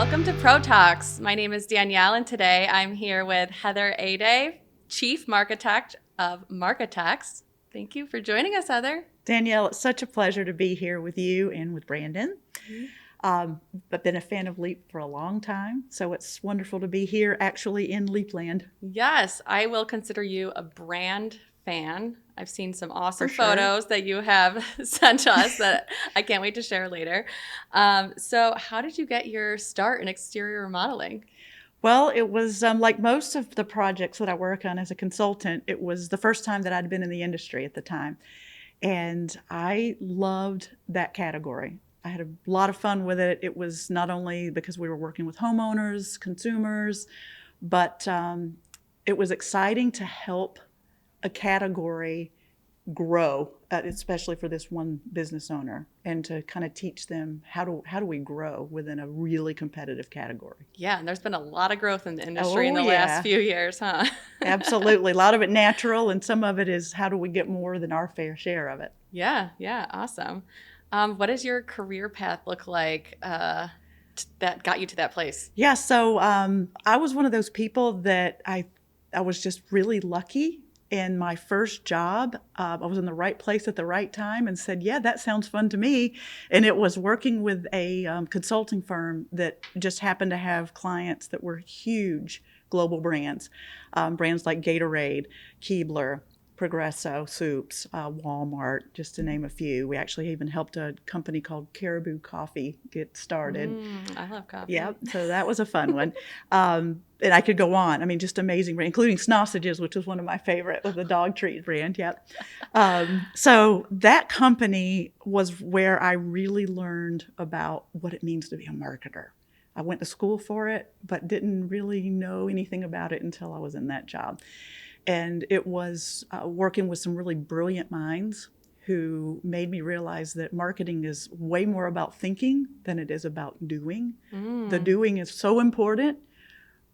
Welcome to ProTalks. My name is Danielle, and today I'm here with Heather Heydet, Chief Marketekt of Marketeks. Thank you for joining us, Heather. Danielle, it's such a pleasure to be here with you and with Brandon. I've been a fan of Leap for a long time, so it's wonderful to be here actually in Leapland. Yes, I will consider you a brand fan. I've seen some awesome For sure. photos that you have sent us that I can't wait to share later. So how did you get your start in exterior remodeling? Well, it was like most of the projects that I work on as a consultant, it was the first time that I'd been in the industry at the time. And I loved that category. I had a lot of fun with it. It was not only because we were working with homeowners, consumers, but it was exciting to help a category grow, especially for this one business owner, and to kind of teach them how do we grow within a really competitive category. Yeah, and there's been a lot of growth in the industry in the Yeah. last few years, huh? Absolutely. A lot of it natural, and some of it is how do we get more than our fair share of it. Yeah, awesome. What does your career path look like that got you to that place? Yeah, so I was one of those people that I was just really lucky. In my first job, I was in the right place at the right time and said, yeah, that sounds fun to me. And it was working with a consulting firm that just happened to have clients that were huge global brands, brands like Gatorade, Keebler, Progresso, Soups, Walmart, just to name a few. We actually even helped a company called Caribou Coffee get started. I love coffee. Yeah, so that was a fun one. And I could go on. I mean, just amazing, including Snossages, which was one of my favorite, with the dog treat brand. Yep. So that company was where I really learned about what it means to be a marketer. I went to school for it, but didn't really know anything about it until I was in that job. And it was working with some really brilliant minds who made me realize that marketing is way more about thinking than it is about doing. The doing is so important,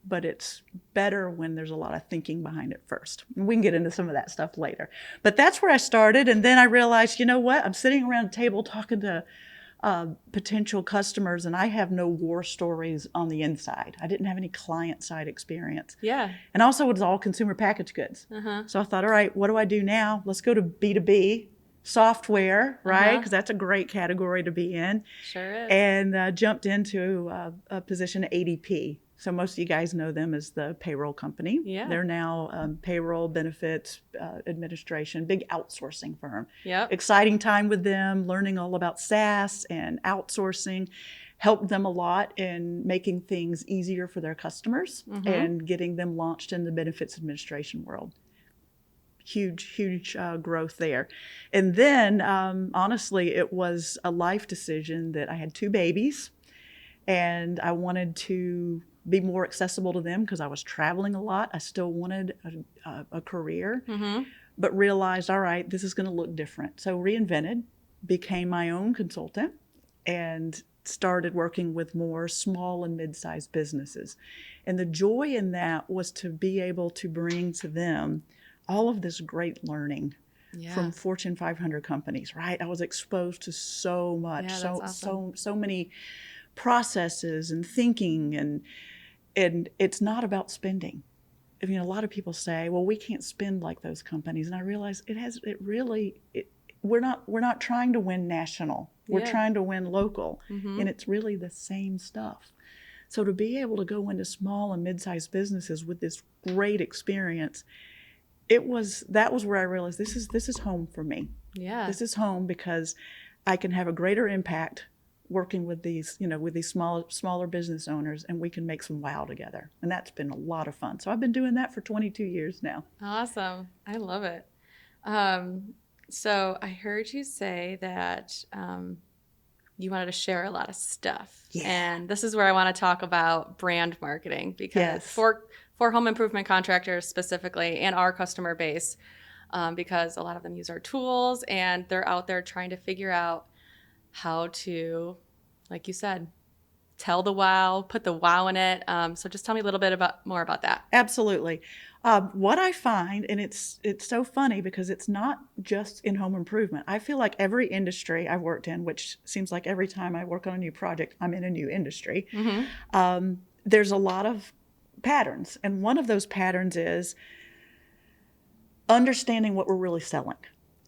but it's better when there's a lot of thinking behind it first. And we can get into some of that stuff later. But that's where I started. And then I realized, you know what? I'm sitting around a table talking to potential customers, and I have no war stories on the inside. I didn't have any client side experience. Yeah. And also it was all consumer packaged goods. So I thought, all right, what do I do now? Let's go to B2B software, right? Because that's a great category to be in. Sure is. And jumped into a position at ADP. So most of you guys know them as the payroll company. Yeah. They're now payroll, benefits, administration, big outsourcing firm. Yep. Exciting time with them, learning all about SaaS and outsourcing. Helped them a lot in making things easier for their customers and getting them launched in the benefits administration world. Huge growth there. And then, honestly, it was a life decision that I had 2 babies, and I wanted to be more accessible to them because I was traveling a lot. I still wanted a career, but realized, all right, this is going to look different. So reinvented, became my own consultant, and started working with more small and mid-sized businesses. And the joy in that was to be able to bring to them all of this great learning from Fortune 500 companies, right? I was exposed to so much, so many processes and thinking, and it's not about spending. I mean, a lot of people say, well, we can't spend like those companies. And I realize we're not trying to win national. We're trying to win local. And it's really the same stuff. So to be able to go into small and mid-sized businesses with this great experience, that was where I realized this is home for me. Yeah. This is home because I can have a greater impact working with these smaller business owners, and we can make some wow together. And that's been a lot of fun. So I've been doing that for 22 years now. Awesome. I love it. So I heard you say that you wanted to share a lot of stuff. Yeah. And this is where I want to talk about brand marketing, because for home improvement contractors specifically, and our customer base, because a lot of them use our tools and they're out there trying to figure out how to, like you said, tell the wow, put the wow in it. So just tell me a little bit more about that. Absolutely. What I find, and it's so funny because it's not just in home improvement. I feel like every industry I've worked in, which seems like every time I work on a new project, I'm in a new industry. There's a lot of patterns, and one of those patterns is understanding what we're really selling.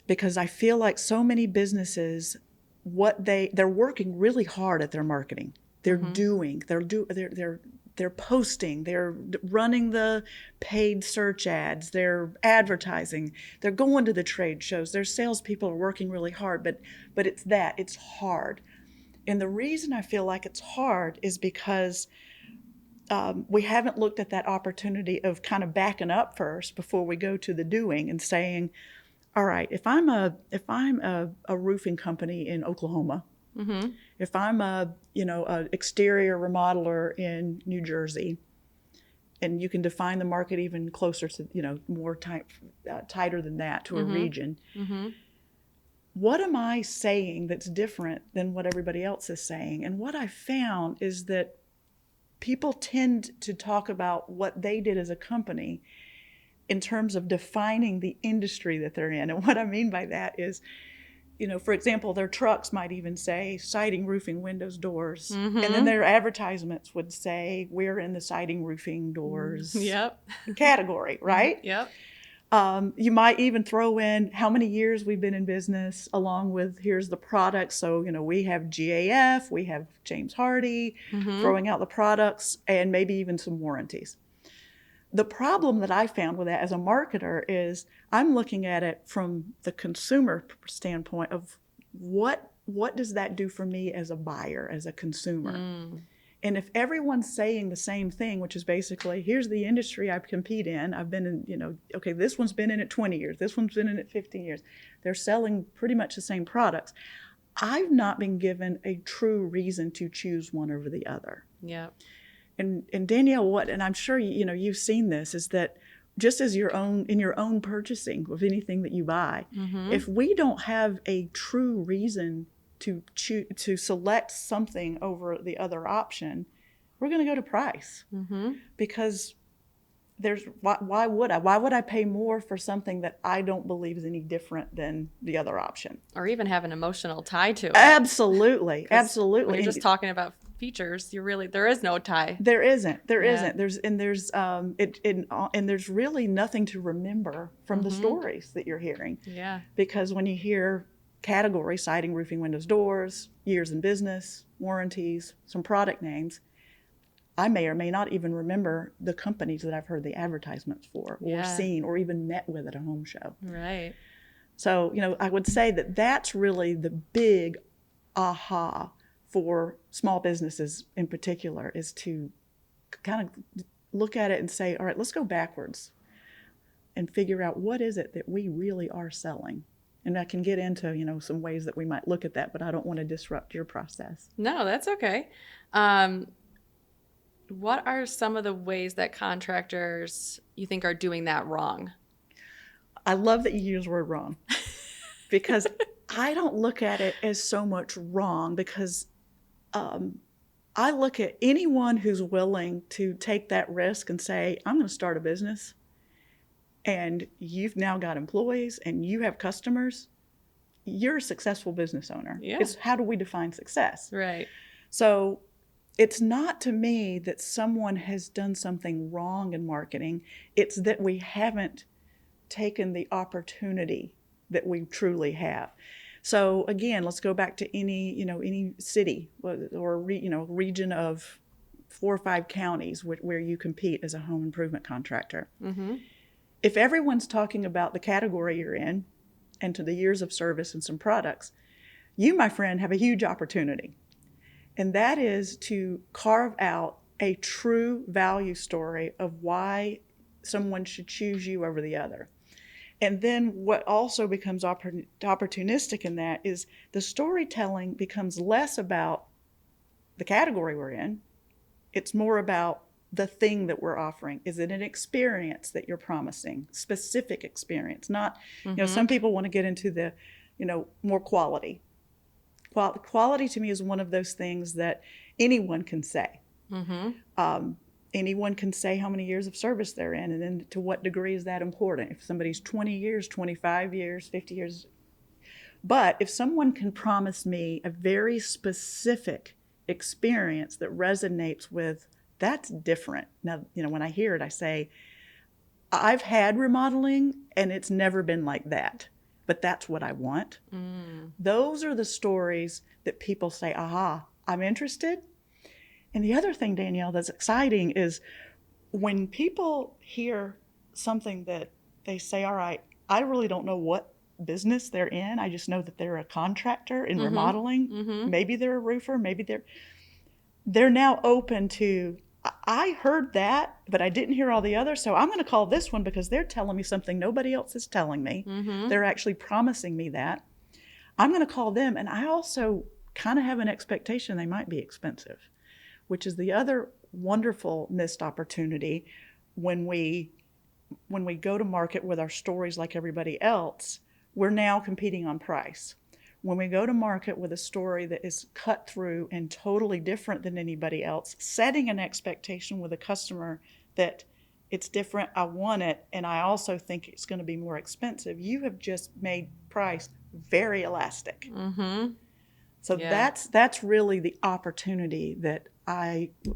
Because I feel like so many businesses, they're working really hard at their marketing. They're they're posting, they're running the paid search ads, they're advertising, they're going to the trade shows. Their salespeople are working really hard, but it's hard. And the reason I feel like it's hard is because we haven't looked at that opportunity of kind of backing up first before we go to the doing and saying, all right, if I'm a roofing company in Oklahoma, if I'm a exterior remodeler in New Jersey, and you can define the market even closer to more tighter than that to a region. What am I saying that's different than what everybody else is saying? And what I found is that people tend to talk about what they did as a company in terms of defining the industry that they're in. And what I mean by that is, for example, their trucks might even say siding, roofing, windows, doors. And then their advertisements would say, we're in the siding, roofing, doors category, right? You might even throw in how many years we've been in business along with here's the product. So, we have GAF, we have James Hardy, throwing out the products and maybe even some warranties. The problem that I found with that as a marketer is I'm looking at it from the consumer standpoint of what does that do for me as a buyer, as a consumer? And if everyone's saying the same thing, which is basically, here's the industry I compete in. I've been in, okay, this one's been in it 20 years. This one's been in it 15 years. They're selling pretty much the same products. I've not been given a true reason to choose one over the other. And Danielle, and I'm sure you've seen this, is that just as in your own purchasing of anything that you buy, if we don't have a true reason to select something over the other option, we're going to go to price. Because why would I pay more for something that I don't believe is any different than the other option, or even have an emotional tie to it? Absolutely. When you're just talking about features, there is no tie. There isn't. There's really nothing to remember from the stories that you're hearing. Because when you hear category, siding, roofing, windows, doors, years in business, warranties, some product names, I may or may not even remember the companies that I've heard the advertisements for or seen or even met with at a home show. Right. So, I would say that that's really the big aha for small businesses in particular, is to kind of look at it and say, all right, let's go backwards and figure out what is it that we really are selling. And I can get into, some ways that we might look at that, but I don't want to disrupt your process. No, that's okay. What are some of the ways that contractors you think are doing that wrong? I love that you use the word wrong, because I don't look at it as so much wrong, because I look at anyone who's willing to take that risk and say, I'm going to start a business, and you've now got employees and you have customers, you're a successful business owner. It's how do we define success? Right. So it's not to me that someone has done something wrong in marketing. It's that we haven't taken the opportunity that we truly have. So again, let's go back to any city or region of 4 or 5 counties where you compete as a home improvement contractor. If everyone's talking about the category you're in and to the years of service and some products, you, my friend, have a huge opportunity. And that is to carve out a true value story of why someone should choose you over the other. And then what also becomes opportunistic in that is the storytelling becomes less about the category we're in. It's more about the thing that we're offering. Is it an experience that you're promising? Specific experience, not, some people want to get into the, more quality. Quality to me is one of those things that anyone can say. anyone can say how many years of service they're in, and then to what degree is that important? If somebody's 20 years, 25 years, 50 years. But if someone can promise me a very specific experience that resonates with, that's different. Now, when I hear it, I say, I've had remodeling and it's never been like that, but that's what I want. Those are the stories that people say, aha, I'm interested. And the other thing, Danielle, that's exciting is when people hear something that they say, all right, I really don't know what business they're in. I just know that they're a contractor in remodeling. Maybe they're a roofer. Maybe they're now open to, I heard that, but I didn't hear all the others. So I'm going to call this one because they're telling me something nobody else is telling me. They're actually promising me that. I'm going to call them. And I also kind of have an expectation they might be expensive, which is the other wonderful missed opportunity when we go to market with our stories like everybody else. We're now competing on price. When we go to market with a story that is cut through and totally different than anybody else, setting an expectation with a customer that it's different, I want it, and I also think it's going to be more expensive, you have just made price very elastic. So that's really the opportunity that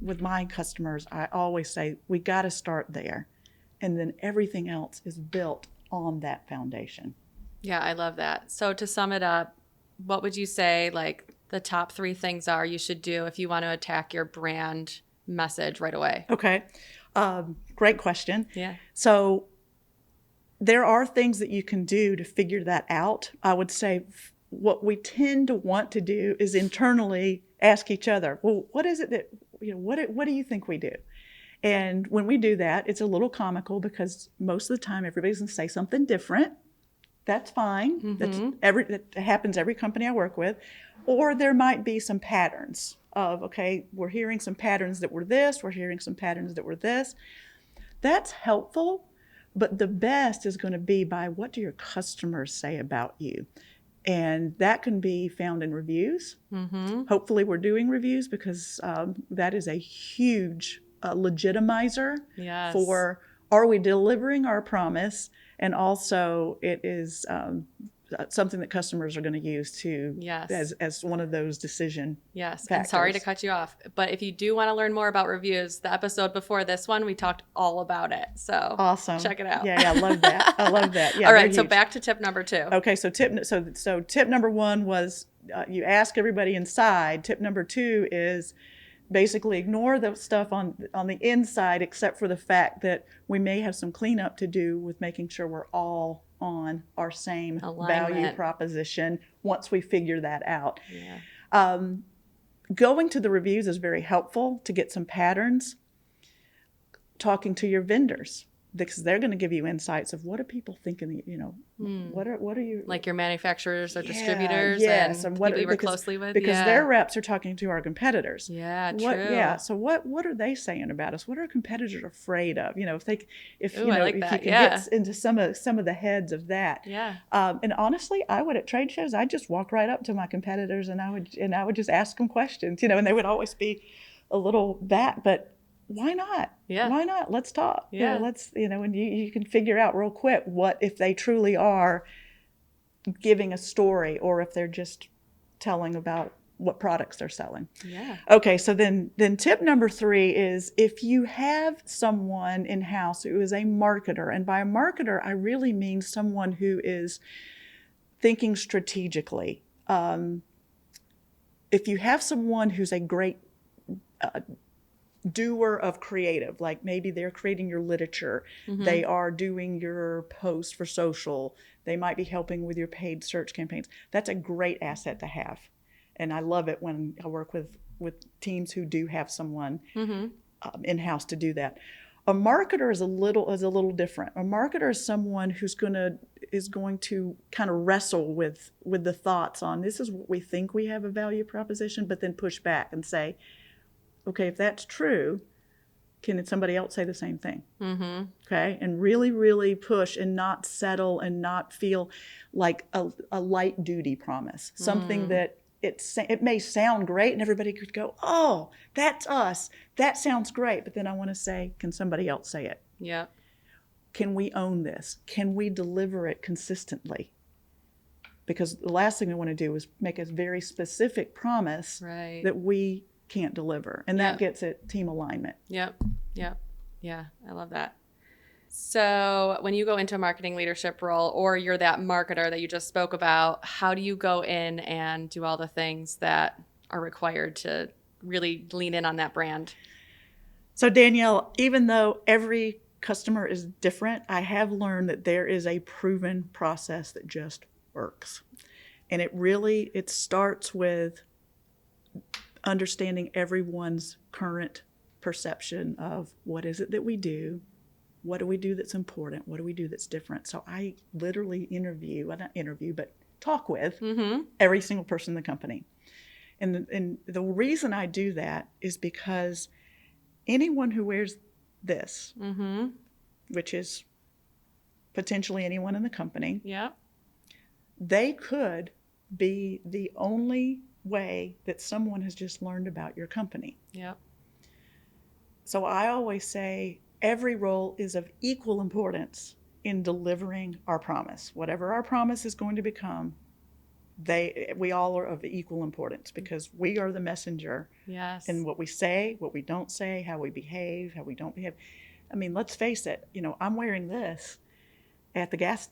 with my customers, I always say, we got to start there. And then everything else is built on that foundation. Yeah, I love that. So to sum it up, what would you say like the top 3 things are you should do if you want to attack your brand message right away? Okay. Great question. Yeah. So there are things that you can do to figure that out. I would say what we tend to want to do is internally ask each other, well, what is it that, what do you think we do? And when we do that, it's a little comical because most of the time everybody's going to say something different. That's fine. That happens every company I work with. Or there might be some patterns of, okay, we're hearing some patterns that were this, we're hearing some patterns that were this. That's helpful, but the best is going to be by what do your customers say about you? And that can be found in reviews. Hopefully we're doing reviews because that is a huge legitimizer for, are we delivering our promise? And also it is something that customers are going to use to as one of those decision factors. And sorry to cut you off, but if you do want to learn more about reviews, the episode before this one, we talked all about it. So awesome. Check it out. Yeah, I love that. I love that. Yeah. All right, so back to tip number 2. Okay, so tip number 1 was you ask everybody inside. Tip number 2 is basically ignore the stuff on the inside, except for the fact that we may have some cleanup to do with making sure we're all on our same value proposition once we figure that out. Going to the reviews is very helpful to get some patterns. Talking to your vendors, because they're going to give you insights of what are people thinking, what are you... Like your manufacturers or distributors and people you work closely with. Because their reps are talking to our competitors. Yeah, true. So what are they saying about us? What are competitors afraid of? If you can get into some of the heads of that. Yeah. And honestly, I would at trade shows, I'd just walk right up to my competitors and I would just ask them questions, and they would always be a little back, but why not? Yeah. Why not? Let's talk. Yeah. And you can figure out real quick what if they truly are giving a story or if they're just telling about what products they're selling. Yeah. Okay, so then tip number 3 is if you have someone in-house who is a marketer, and by a marketer, I really mean someone who is thinking strategically. If you have someone who's a great doer of creative, like maybe they're creating your literature, they are doing your posts for social, they might be helping with your paid search campaigns. That's a great asset to have. And I love it when I work with teams who do have someone in-house to do that. A marketer is a little different. A marketer is someone who's going to kind of wrestle with the thoughts on this is what we think we have a value proposition, but then push back and say, okay, if that's true, can somebody else say the same thing? Okay, and really, really push and not settle and not feel like a light duty promise, something that it may sound great and everybody could go, oh, that's us. That sounds great. But then I want to say, can somebody else say it? Yeah. Can we own this? Can we deliver it consistently? Because the last thing I want to do is make a very specific promise that we can't deliver. And that gets at team alignment. Yep. Yeah, I love that. So when you go into a marketing leadership role, or you're that marketer that you just spoke about, how do you go in and do all the things that are required to really lean in on that brand? So Danielle, even though every customer is different, I have learned that there is a proven process that just works. And it starts with understanding everyone's current perception of what is it that we do, what do we do that's important, what do we do that's different. So I literally talk with every single person in the company. And the reason I do that is because anyone who wears this, which is potentially anyone in the company, they could be the only way that someone has just learned about your company. So I always say every role is of equal importance in delivering our promise. Whatever our promise is going to become, we all are of equal importance because we are the messenger. And what we say, what we don't say, how we behave, how we don't behave. I mean, let's face it, I'm wearing this at the gas,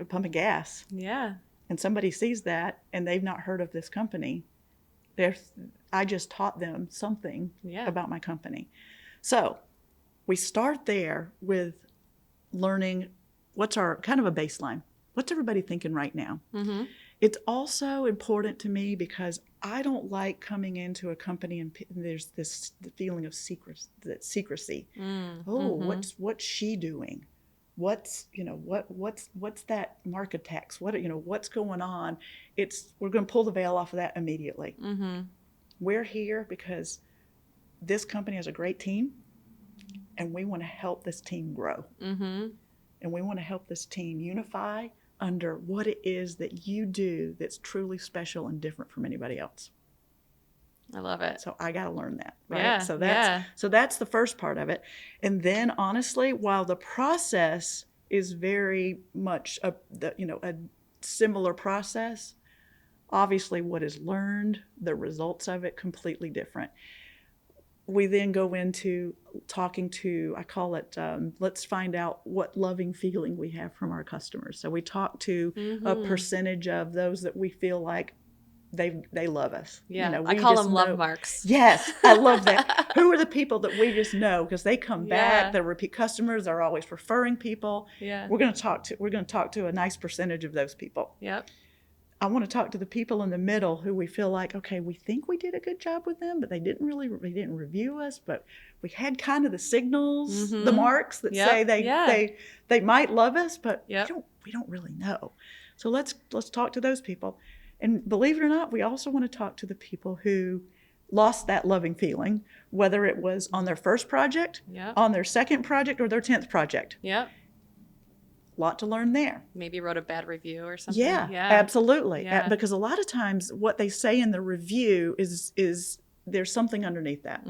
pumping gas. And somebody sees that and they've not heard of this company. I just taught them something about my company. So we start there with learning what's our kind of a baseline. What's everybody thinking right now? It's also important to me because I don't like coming into a company and there's the feeling of secrecy. What's she doing? What's that Marketeks? What's going on? We're going to pull the veil off of that immediately. We're here because this company has a great team, and we want to help this team grow. And we want to help this team unify under what it is that you do that's truly special and different from anybody else. I love it. So I got to learn that, right? So that's the first part of it. And then honestly, while the process is very much a similar process, obviously what is learned, the results of it, completely different. We then go into talking to, I call it, let's find out what loving feeling we have from our customers. So we talk to a percentage of those that we feel like they love us. I call them love marks. Yes, I love that. Who are the people that we just know because they come back, they're repeat customers, they're always referring people. We're going to talk to a nice percentage of those people. I want to talk to the people in the middle who we feel like, okay, we think we did a good job with them, but they didn't review us, but we had kind of the signals, the marks that say they might love us, but we don't really know. So let's talk to those people. And believe it or not, we also want to talk to the people who lost that loving feeling, whether it was on their first project, on their second project, or their 10th project. Lot to learn there. Maybe wrote a bad review or something. Absolutely. Because a lot of times what they say in the review is there's something underneath that.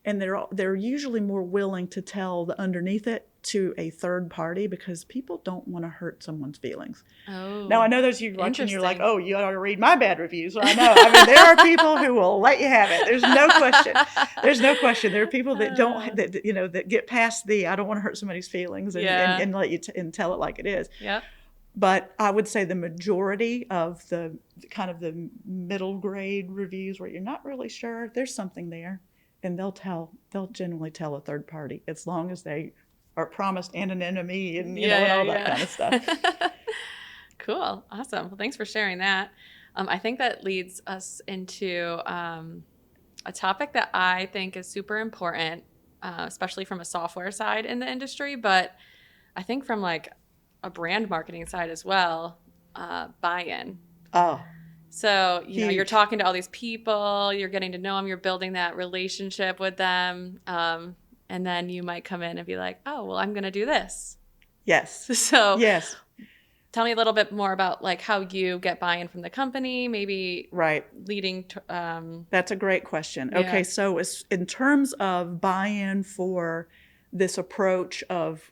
And they're usually more willing to tell the underneath it to a third party because people don't want to hurt someone's feelings. Now I know those you watching, you're like, oh, you ought to read my bad reviews. Well, I know. I mean, there are people who will let you have it. There's no question. There are people that don't, that get past the I don't want to hurt somebody's feelings and let you and tell it like it is. But I would say the majority of the kind of the middle grade reviews where you're not really sure, there's something there, and they'll generally tell a third party as long as they are promised and an enemy and and all that kind of stuff. Cool. Awesome. Well, thanks for sharing that. I think that leads us into a topic that I think is super important, especially from a software side in the industry, but I think from like a brand marketing side as well, buy-in. So, you're talking to all these people, you're getting to know them, you're building that relationship with them. And then you might come in and be like, oh, well, I'm going to do this. Yes. So yes. Tell me a little bit more about like how you get buy-in from the company, maybe Right. leading to, That's a great question. Yeah. Okay, so in terms of buy-in for this approach of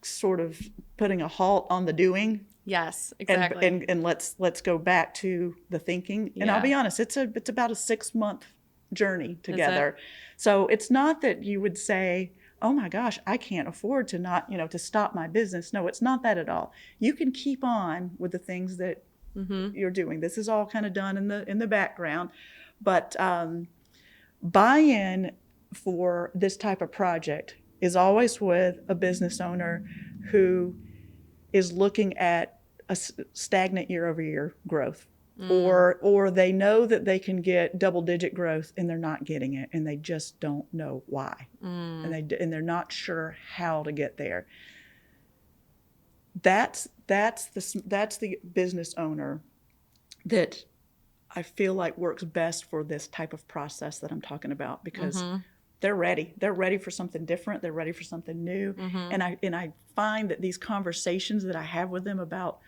sort of putting a halt on the doing, yes, exactly. and let's go back to the thinking. And I'll be honest, it's about a 6-month journey together. So it's not that you would say, oh my gosh, I can't afford to not, to stop my business. No, it's not that at all. You can keep on with the things that you're doing. This is all kind of done in the background, but buy-in for this type of project is always with a business owner who is looking at a stagnant year-over-year growth. Or they know that they can get double-digit growth and they're not getting it, and they just don't know why, and they're not sure how to get there. That's the business owner that I feel like works best for this type of process that I'm talking about, because they're ready. They're ready for something different. They're ready for something new. And I find that these conversations that I have with them about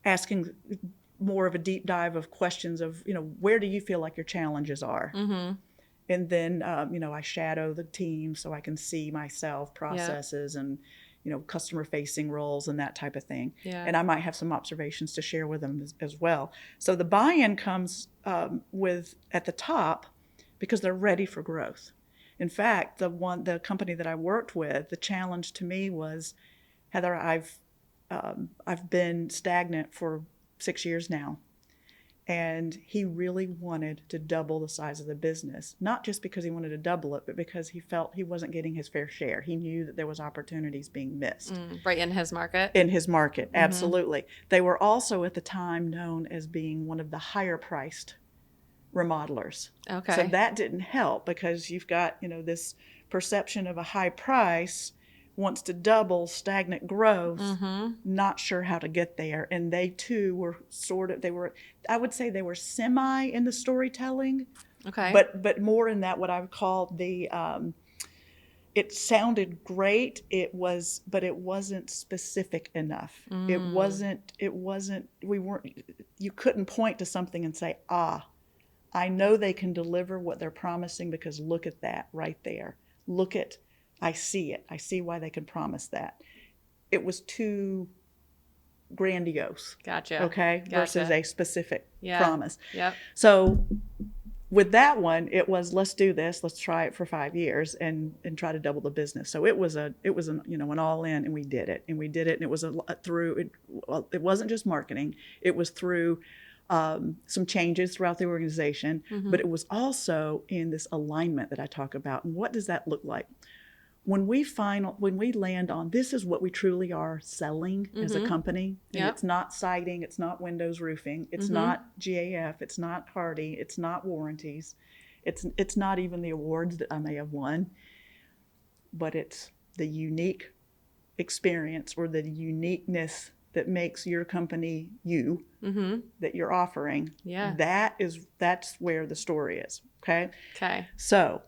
asking more of a deep dive of questions of, where do you feel like your challenges are? And then, I shadow the team so I can see myself, processes, and, customer facing roles and that type of thing. And I might have some observations to share with them as well. So the buy-in comes with at the top because they're ready for growth. In fact, the company that I worked with, the challenge to me was, Heather, I've been stagnant for 6 years now. And he really wanted to double the size of the business, not just because he wanted to double it, but because he felt he wasn't getting his fair share. He knew that there was opportunities being missed. Right, in his market? In his market, absolutely. They were also at the time known as being one of the higher priced remodelers. Okay. So that didn't help, because you've got, this perception of a high price, wants to double stagnant growth, not sure how to get there. And they too were I would say they were semi in the storytelling. Okay. But more in that, what I would call it sounded great. But it wasn't specific enough. It wasn't, you couldn't point to something and say, I know they can deliver what they're promising, because look at that right there. I see it. I see why they can promise that. It was too grandiose. Gotcha. Okay? Gotcha. Versus a specific promise. Yep. So with that one, it was, let's do this. Let's try it for 5 years and try to double the business. So it was an all in, and we did it. And it was it wasn't just marketing. It was through some changes throughout the organization, but it was also in this alignment that I talk about. And what does that look like? When we land on, this is what we truly are selling as a company, and it's not siding, it's not windows roofing, it's not GAF, it's not Hardy, it's not warranties, it's not even the awards that I may have won, but it's the unique experience or the uniqueness that makes your company that you're offering. That's where the story is. Okay. So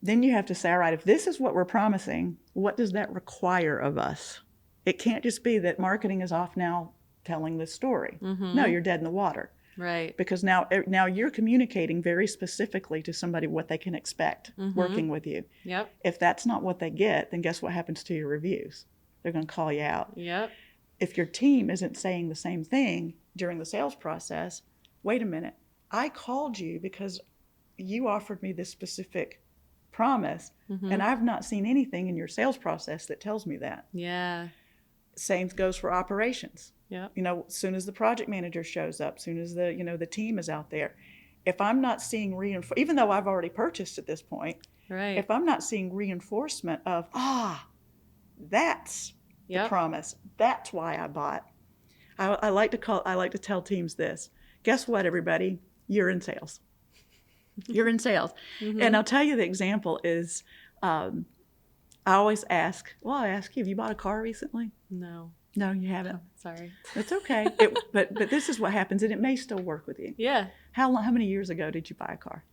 then you have to say, all right, if this is what we're promising, what does that require of us? It can't just be that marketing is off now telling this story. No, you're dead in the water. Right. Because now you're communicating very specifically to somebody what they can expect working with you. Yep. If that's not what they get, then guess what happens to your reviews? They're going to call you out. Yep. If your team isn't saying the same thing during the sales process, wait a minute, I called you because you offered me this specific promise, and I've not seen anything in your sales process that tells me that. Yeah. Same goes for operations. Yeah. As soon as the project manager shows up, as soon as the team is out there, if I'm not seeing even though I've already purchased at this point, right. If I'm not seeing reinforcement of that's the promise, that's why I bought. I like to tell teams this. Guess what, everybody? You're in sales. You're in sales. And I'll tell you, the example is, I always ask, I ask you, have you bought a car recently? No, you haven't. Oh, sorry. It's okay. But this is what happens, and it may still work with you. Yeah. How many years ago did you buy a car?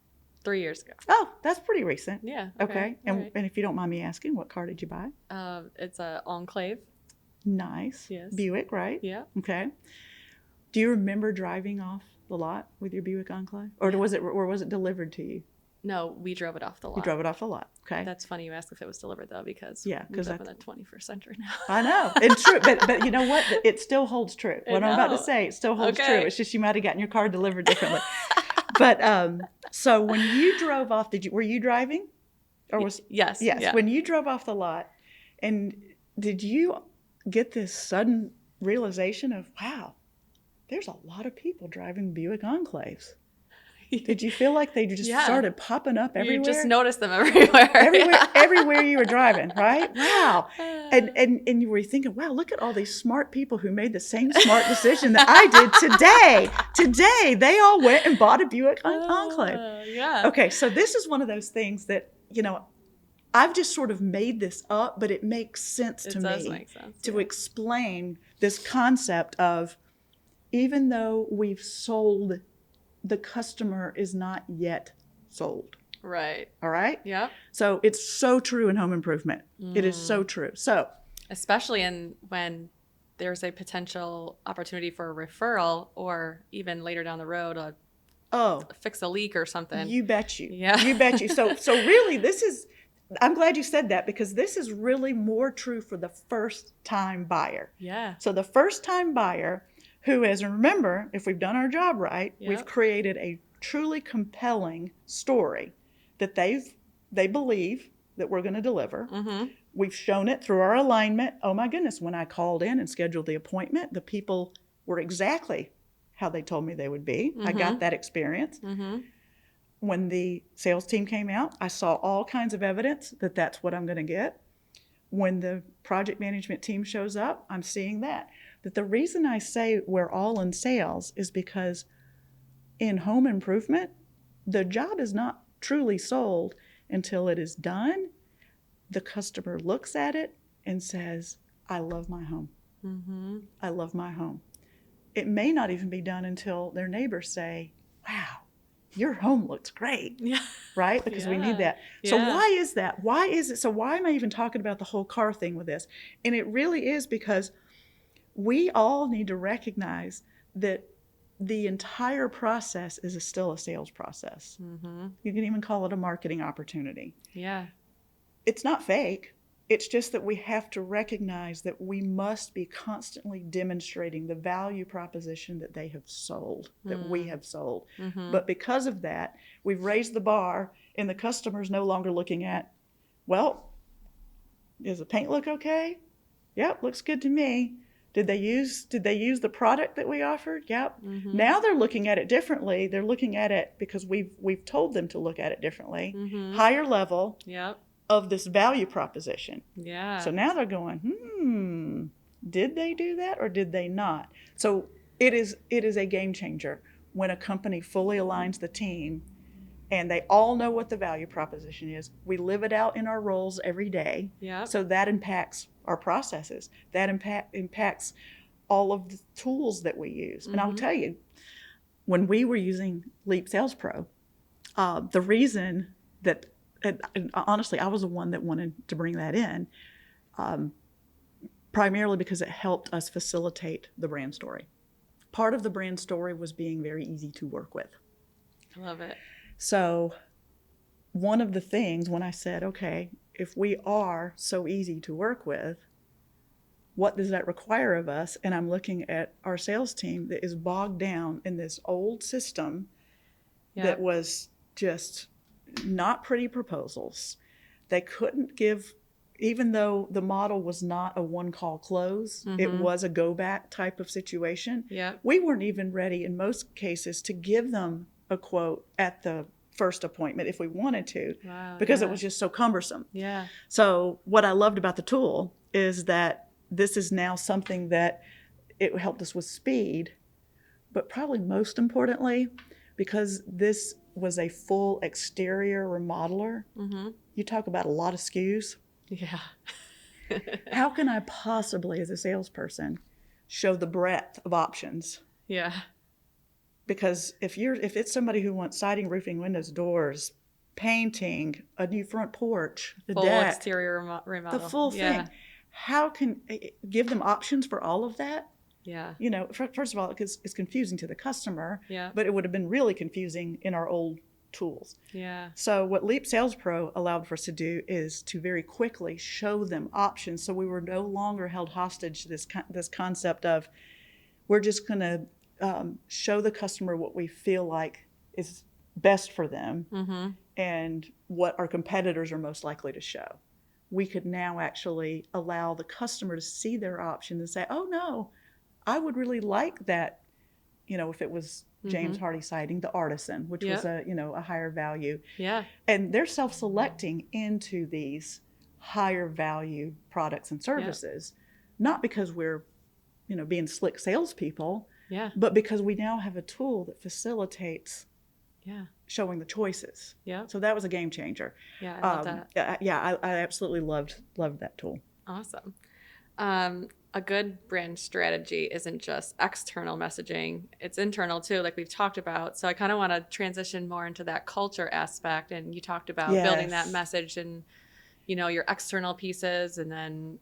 3 years ago. Oh, that's pretty recent. Yeah. Okay. And right. if you don't mind me asking, what car did you buy? It's a Enclave. Nice. Yes. Buick, right? Yeah. Okay. Do you remember driving off the lot with your Buick Enclave? Or was it delivered to you? No, we drove it off the lot. You drove it off the lot. Okay. That's funny you ask if it was delivered, though, because yeah, we live in the 21st century now. I know. It's true. But you know what? It still holds true. What I'm about to say, it still holds true. It's just you might have gotten your car delivered differently. But so when you drove off, were you driving? Or was Yes. Yeah. When you drove off the lot, and did you get this sudden realization of, wow, there's a lot of people driving Buick Enclaves? Did you feel like they just started popping up everywhere? You just noticed them everywhere. Everywhere you were driving, right? Wow. And you were thinking, wow, look at all these smart people who made the same smart decision that I did today. Today, they all went and bought a Buick Enclave. Yeah. Okay, so this is one of those things that, I've just sort of made this up, but it makes sense to me. It does make sense. To explain this concept of, even though we've sold, the customer is not yet sold. Right. All right? Yeah. So it's so true in home improvement. It is so true. So, especially when there's a potential opportunity for a referral, or even later down the road, fix a leak or something. You bet you. Yeah. You bet you. So really, I'm glad you said that, because this is really more true for the first time buyer. Yeah. So the first time buyer who is, and remember, if we've done our job right, we've created a truly compelling story that they believe that we're going to deliver. Mm-hmm. We've shown it through our alignment. Oh my goodness, when I called in and scheduled the appointment, the people were exactly how they told me they would be. Mm-hmm. I got that experience. Mm-hmm. When the sales team came out, I saw all kinds of evidence that that's what I'm going to get. When the project management team shows up, I'm seeing that. But the reason I say we're all in sales is because in home improvement, the job is not truly sold until it is done. The customer looks at it and says, I love my home. Mm-hmm. I love my home. It may not even be done until their neighbors say, wow, your home looks great. Yeah. Right? Because we need that. Yeah. So why is that? Why is it? So why am I even talking about the whole car thing with this? And it really is because we all need to recognize that the entire process is still a sales process. Mm-hmm. You can even call it a marketing opportunity. Yeah. It's not fake. It's just that we have to recognize that we must be constantly demonstrating the value proposition that they have sold, that we have sold. Mm-hmm. But because of that, we've raised the bar, and the customer's no longer looking at, well, does the paint look okay? Yep, looks good to me. Did they use the product that we offered? Yep. Mm-hmm. Now they're looking at it differently. They're looking at it because we've told them to look at it differently. Mm-hmm. Higher level of this value proposition. Yeah. So now they're going, did they do that or did they not? So it is a game changer when a company fully aligns the team and they all know what the value proposition is. We live it out in our roles every day. Yeah. So that impacts our processes. That impacts all of the tools that we use. Mm-hmm. And I'll tell you, when we were using Leap Sales Pro, the reason that, and honestly, I was the one that wanted to bring that in, primarily because it helped us facilitate the brand story. Part of the brand story was being very easy to work with. I love it. So one of the things when I said, okay, if we are so easy to work with, what does that require of us? And I'm looking at our sales team that is bogged down in this old system that was just not pretty proposals. They couldn't give, even though the model was not a one-call close, it was a go-back type of situation. Yeah. We weren't even ready in most cases to give them a quote at the first appointment if we wanted to, because it was just so cumbersome. Yeah. So what I loved about the tool is that this is now something that it helped us with speed, but probably most importantly, because this was a full exterior remodeler. Mm-hmm. You talk about a lot of SKUs. Yeah. How can I possibly, as a salesperson, show the breadth of options? Yeah. Because if it's somebody who wants siding, roofing, windows, doors, painting, a new front porch, the full deck, exterior remodel, the full thing, how can give them options for all of that? Yeah. You know, first of all, because it's confusing to the customer, Yeah. but it would have been really confusing in our old tools. Yeah. So what Leap Sales Pro allowed for us to do is to very quickly show them options. So we were no longer held hostage to this concept of we're just going to show the customer what we feel like is best for them Mm-hmm. and what our competitors are most likely to show. We could now actually allow the customer to see their options and say, oh no, I would really like that, you know, if it was James Hardy siding, the Artisan, which was a higher value. Yeah. And they're self-selecting into these higher value products and services, not because we're, you know, being slick salespeople, but because we now have a tool that facilitates showing the choices. Yeah. So that was a game changer. Yeah, I love that. I absolutely loved that tool. Awesome. A good brand strategy isn't just external messaging, it's internal too, like we've talked about. So I kind of want to transition more into that culture aspect. And you talked about building that message and, you know, your external pieces and then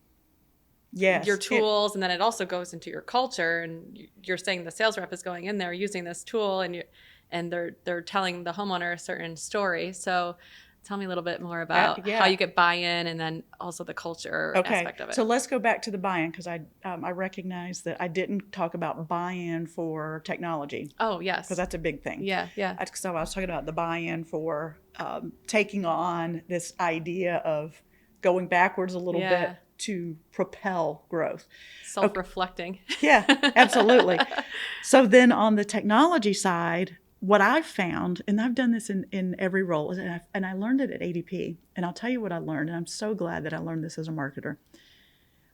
your tools. And then it also goes into your culture. And you're saying the sales rep is going in there using this tool and they're telling the homeowner a certain story. So tell me a little bit more about how you get buy-in and then also the culture aspect of it. So let's go back to the buy-in because I recognize that I didn't talk about buy-in for technology. Oh, yes. Because that's a big thing. Yeah. So I was talking about the buy-in for taking on this idea of going backwards a little bit to propel growth. Self-reflecting. Okay. Yeah, absolutely. So then on the technology side, what I've found, and I've done this in every role, and I learned it at ADP, and I'll tell you what I learned, and I'm so glad that I learned this as a marketer.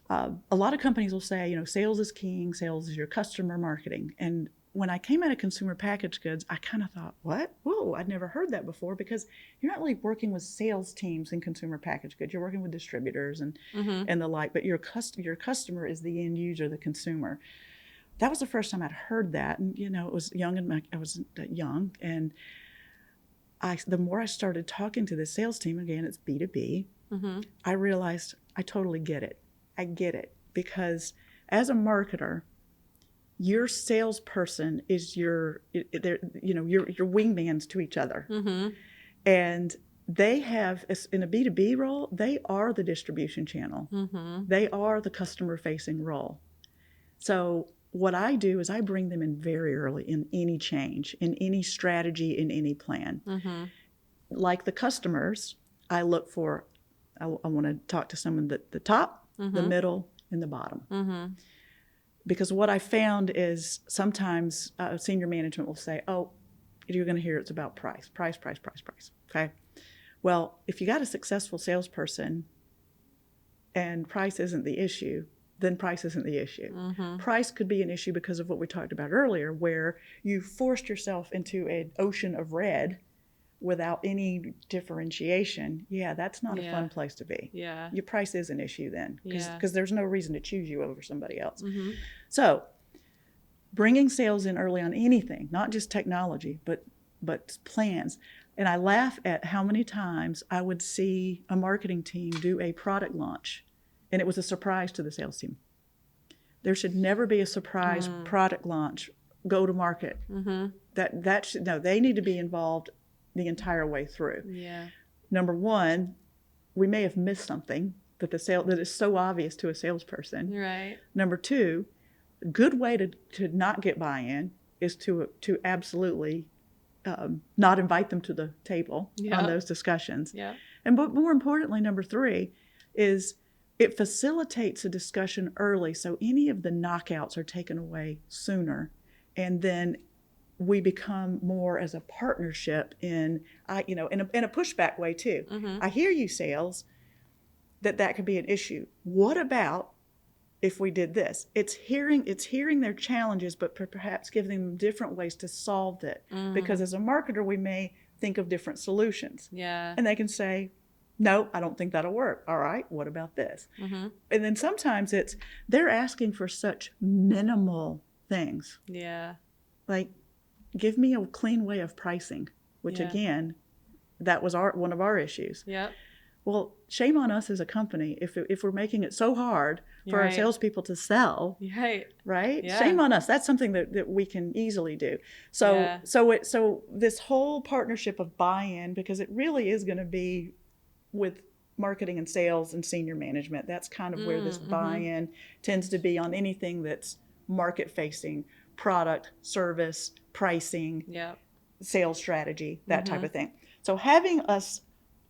A lot of companies will say, you know, sales is king, sales is your customer marketing. And when I came out of consumer packaged goods, I kind of thought, what? Whoa, I'd never heard that before because you're not really working with sales teams in consumer packaged goods. You're working with distributors and the like, but your customer is the end user, the consumer. That was the first time I'd heard that, and you know, it was young, and I was young, and the more I started talking to the sales team, again, it's B2B, I realized I totally get it. I get it because as a marketer, your salesperson is your wingmans to each other, and they have in a B2B role, they are the distribution channel, they are the customer-facing role. So what I do is I bring them in very early in any change, in any strategy, in any plan. Like the customers, I look for, I want to talk to someone at the top, the middle, and the bottom. Because what I found is sometimes senior management will say, oh, you're going to hear it's about price. Okay. Well, if you got a successful salesperson and price isn't the issue, then price isn't the issue. Price could be an issue because of what we talked about earlier, where you forced yourself into an ocean of red without any differentiation. Yeah, that's not a fun place to be. Yeah. Your price is an issue then because there's no reason to choose you over somebody else. So bringing sales in early on anything, not just technology, but plans. And I laugh at how many times I would see a marketing team do a product launch and it was a surprise to the sales team. There should never be a surprise product launch, go to market. They need to be involved the entire way through. Yeah. Number one, we may have missed something that is so obvious to a salesperson. Right. Number two, a good way to not get buy-in is to absolutely not invite them to the table on those discussions. Yeah. But more importantly, number three is it facilitates a discussion early, so any of the knockouts are taken away sooner, and then we become more as a partnership in a pushback way too. I hear you, sales, that could be an issue. What about if we did this? It's hearing their challenges, but perhaps giving them different ways to solve it. Because as a marketer, we may think of different solutions. Yeah. And they can say, no, I don't think that'll work. All right, what about this? And then sometimes they're asking for such minimal things. Yeah. Like, give me a clean way of pricing, which again, that was one of our issues. Yep. Well, shame on us as a company if we're making it so hard for our salespeople to sell, right? Yeah. Shame on us. That's something that we can easily do. So this whole partnership of buy-in, because it really is going to be with marketing and sales and senior management. That's kind of where this buy-in tends to be on anything that's market-facing, product, service, pricing, sales strategy, that type of thing. So having us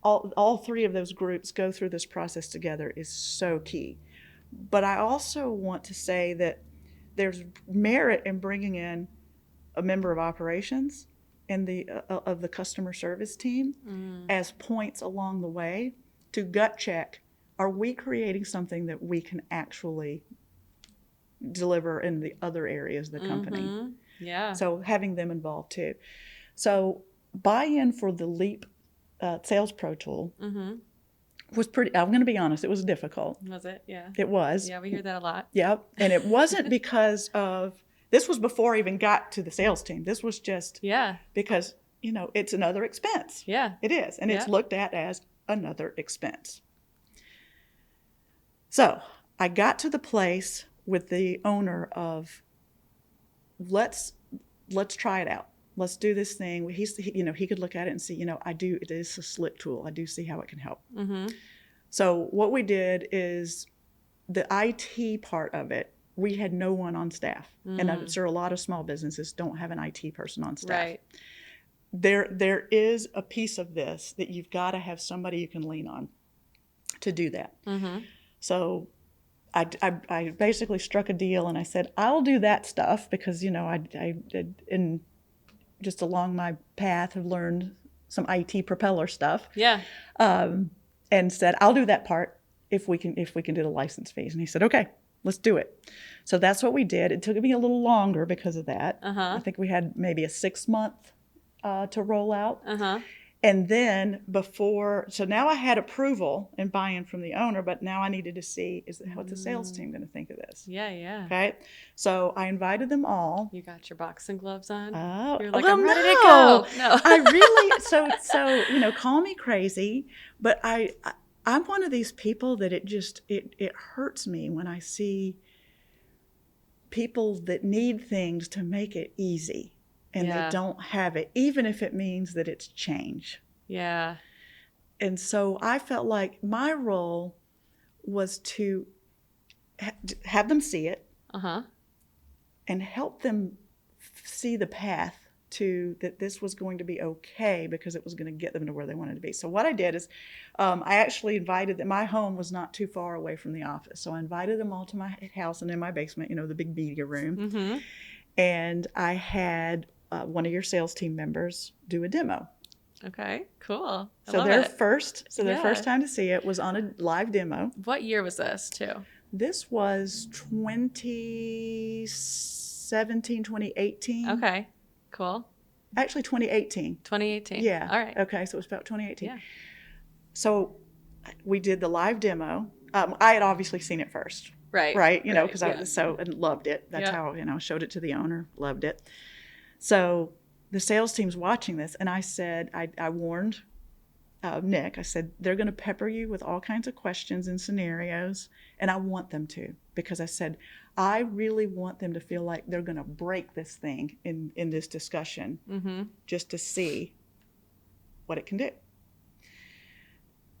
all three of those groups go through this process together is so key. But I also want to say that there's merit in bringing in a member of operations and of the customer service team as points along the way to gut check, are we creating something that we can actually deliver in the other areas of the company? So having them involved too. So buy-in for the LEAP Sales Pro tool was pretty, I'm going to be honest, it was difficult. Was it? Yeah. It was. Yeah, we hear that a lot. Yep. And it wasn't because of, this was before I even got to the sales team. This was just because, it's another expense. Yeah. It is. And it's looked at as another expense. So I got to the place with the owner of, let's try it out. Let's do this thing. He could look at it and see, it is a slick tool. I do see how it can help. So what we did is the IT part of it, we had no one on staff. And I'm sure a lot of small businesses don't have an IT person on staff. Right. There is a piece of this that you've got to have somebody you can lean on to do that. So I basically struck a deal and I said, I'll do that stuff because, I just along my path have learned some IT propeller stuff. Yeah. And said, I'll do that part if we can do the license fees. And he said, okay, let's do it. So that's what we did. It took me a little longer because of that. I think we had maybe a 6-month to roll out. And then so now I had approval and buy-in from the owner, but now I needed to see, what's the sales team going to think of this? Yeah. Okay. So I invited them all. You got your boxing gloves on? Oh, you're like, well, I'm ready to go. No. I really, so call me crazy, but I'm one of these people that it hurts me when I see people that need things to make it easy. And they don't have it, even if it means that it's change. Yeah. And so I felt like my role was to have them see it and help them see the path to that this was going to be okay because it was going to get them to where they wanted to be. So what I did is I actually invited them. My home was not too far away from the office. So I invited them all to my house and in my basement, the big media room. And I had one of your sales team members do a demo. Okay, cool. So their first time to see it was on a live demo. What year was this too? This was 2017, 2018. Okay, cool. Actually 2018. 2018. Yeah. All right. Okay, so it was about 2018. Yeah. So we did the live demo. I had obviously seen it first. Right. Because I loved it. That's how, showed it to the owner, loved it. So the sales team's watching this, and I said, I warned Nick, I said, they're going to pepper you with all kinds of questions and scenarios, and I want them to, because I said, I really want them to feel like they're going to break this thing in this discussion just to see what it can do.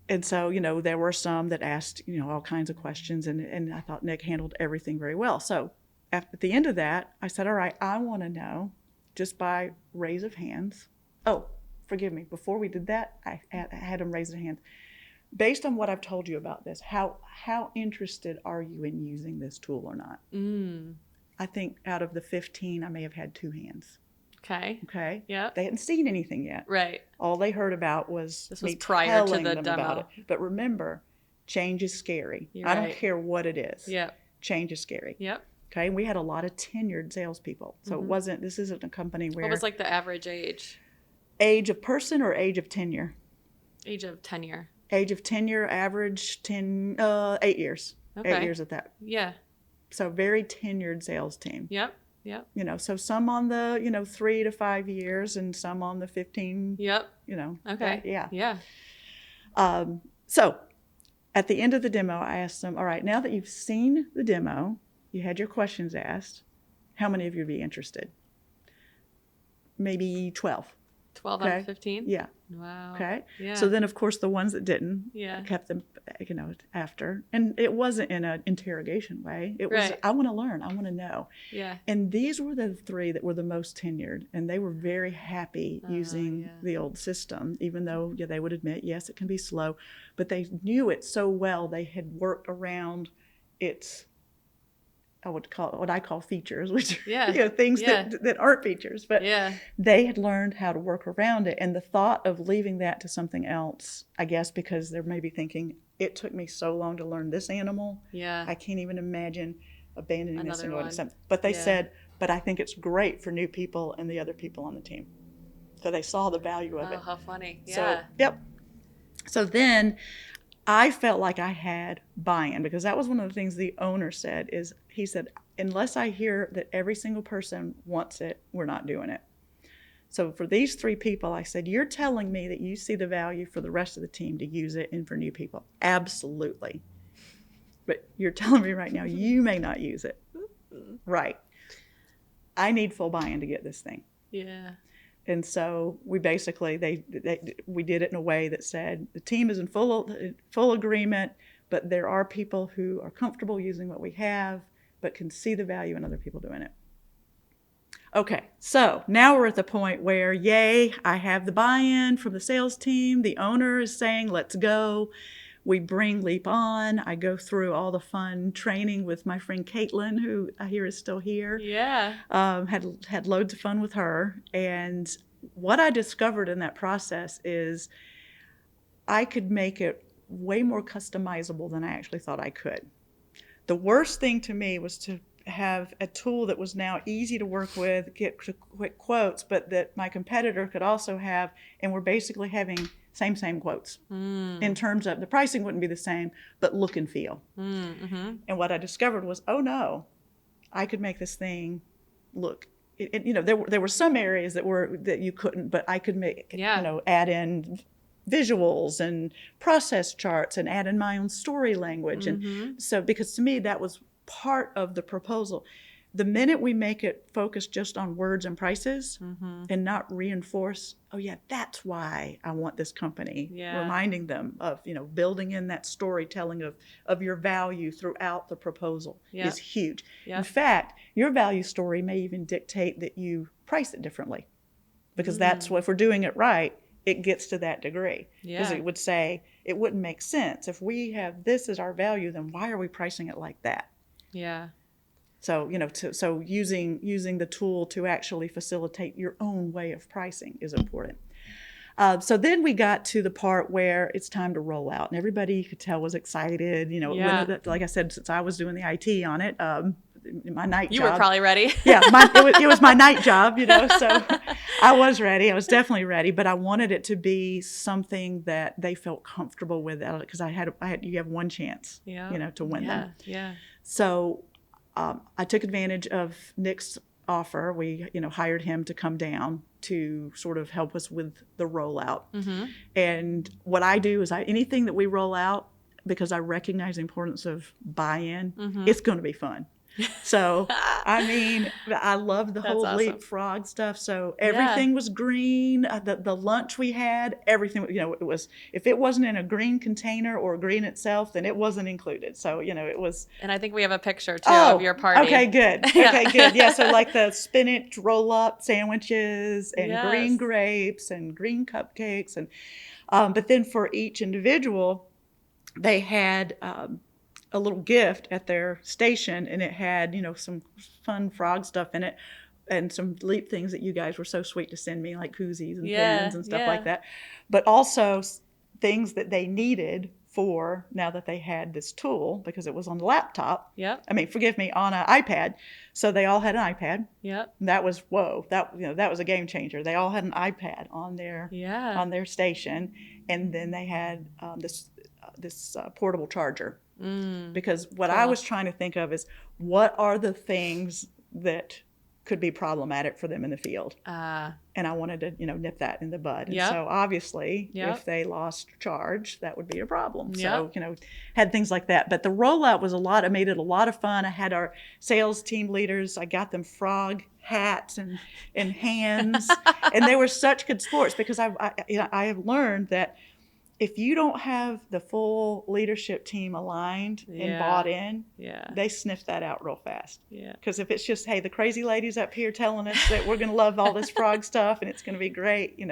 And so, there were some that asked, all kinds of questions, and I thought Nick handled everything very well. So at the end of that, I said, all right, I want to know, just by raise of hands. Oh, forgive me. Before we did that, I had them raise their hands. Based on what I've told you about this, how interested are you in using this tool or not? I think out of the 15, I may have had 2 hands. Okay. Yeah. They hadn't seen anything yet. Right. All they heard about was this was me prior to telling the them demo. about it. But remember, change is scary. I don't care what it is. Yep. Change is scary. Yep. Okay. And we had a lot of tenured salespeople. So this isn't a company where. What was like the average age? Age of person or age of tenure? Age of tenure. Age of tenure, average 8 years. Okay. 8 years at that. Yeah. So very tenured sales team. Yep. So some on the, 3 to 5 years and some on the 15. Yep. Okay. Yeah. So at the end of the demo, I asked them, all right, now that you've seen the demo, you had your questions asked, how many of you would be interested? Maybe 12. 12 out of 15? Yeah. Wow. Okay. Yeah. So then, of course, the ones that didn't, yeah. I kept them, after. And it wasn't in an interrogation way. It was, right. I want to learn. I want to know. Yeah. And these were the 3 that were the most tenured. And they were very happy using the old system, even though they would admit, yes, it can be slow. But they knew it so well, they had worked around its, I would call what I call features, which are things that aren't features, but they had learned how to work around it. And the thought of leaving that to something else, I guess, because they're maybe thinking, it took me so long to learn this animal. Yeah. I can't even imagine abandoning this and going to something. But they Yeah. said, but I think it's great for new people and the other people on the team. So they saw the value of it. Oh, how funny. Yeah. So, yep. So then I felt like I had buy-in, because that was one of the things the owner said, is he said, unless I hear that every single person wants it, we're not doing it. So for these 3 people, I said, you're telling me that you see the value for the rest of the team to use it and for new people. Absolutely. But you're telling me right now you may not use it. Right. I need full buy-in to get this thing. Yeah. And so we basically, we did it in a way that said the team is in full agreement, but there are people who are comfortable using what we have, but can see the value in other people doing it. Okay, so now we're at the point where, yay, I have the buy-in from the sales team. The owner is saying, let's go. We bring Leap on. I go through all the fun training with my friend Caitlin, who I hear is still here. Yeah. Had loads of fun with her. And what I discovered in that process is I could make it way more customizable than I actually thought I could. The worst thing to me was to have a tool that was now easy to work with, get quick quotes, but that my competitor could also have, and we're basically having same quotes in terms of the pricing wouldn't be the same, but look and feel. Mm-hmm. And what I discovered was, oh no, I could make this thing look. There were some areas that you couldn't, but I could make add in visuals and process charts and add in my own story language. Mm-hmm. And so, because to me that was part of the proposal. The minute we make it focus just on words and prices and not reinforce, oh yeah, that's why I want this company, reminding them of, building in that storytelling of your value throughout the proposal is huge. Yep. In fact, your value story may even dictate that you price it differently, because that's what, if we're doing it right, it gets to that degree. Because it would say, it wouldn't make sense. If we have this as our value, then why are we pricing it like that? Yeah. So, so using the tool to actually facilitate your own way of pricing is important. So then we got to the part where it's time to roll out, and everybody, you could tell, was excited. Like I said, since I was doing the IT on it, my night job. You were probably ready. Yeah, it was my night job, so I was ready. I was definitely ready, but I wanted it to be something that they felt comfortable with, because you have one chance, to win them. Yeah. So I took advantage of Nick's offer. We, hired him to come down to sort of help us with the rollout. Mm-hmm. And what I do is anything that we roll out, because I recognize the importance of buy-in, it's going to be fun. So, I love the whole leapfrog stuff. So everything was green. The lunch we had, everything, it was, if it wasn't in a green container or green itself, then it wasn't included. So, it was. And I think we have a picture too of your party. Okay, good. Okay, good. Yeah. So like the spinach roll-up sandwiches and green grapes and green cupcakes. And, but then for each individual, they had, a little gift at their station, and it had, some fun frog stuff in it and some Leap things that you guys were so sweet to send me, like koozies and pins and stuff like that. But also things that they needed for now that they had this tool, because it was on the laptop. Yep. Forgive me, on an iPad. So they all had an iPad. Yep. That was, that was a game changer. They all had an iPad on their station, and then they had this portable charger. Because what I was trying to think of is, what are the things that could be problematic for them in the field. And I wanted to, nip that in the bud. And so obviously, if they lost charge, that would be a problem. So, had things like that. But the rollout was I made it a lot of fun. I had our sales team leaders, I got them frog hats and hands. And they were such good sports because I have learned that if you don't have the full leadership team aligned and bought in, they sniff that out real fast. Because if it's just, hey, the crazy lady's up here telling us that we're going to love all this frog stuff and it's going to be great,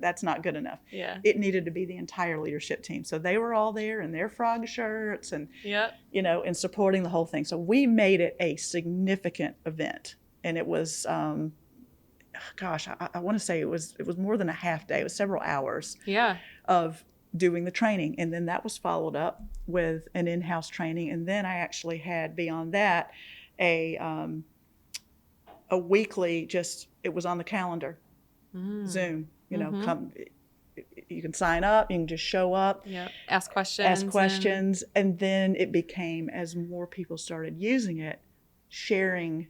that's not good enough. It needed to be the entire leadership team. So they were all there in their frog shirts and, and supporting the whole thing. So we made it a significant event. And it was, I want to say it was more than a half day. It was several hours of doing the training. And then that was followed up with an in-house training. And then I actually had, beyond that, a weekly, it was on the calendar, Zoom, come, you can sign up, you can just show up. Ask questions. And then it became, as more people started using it, sharing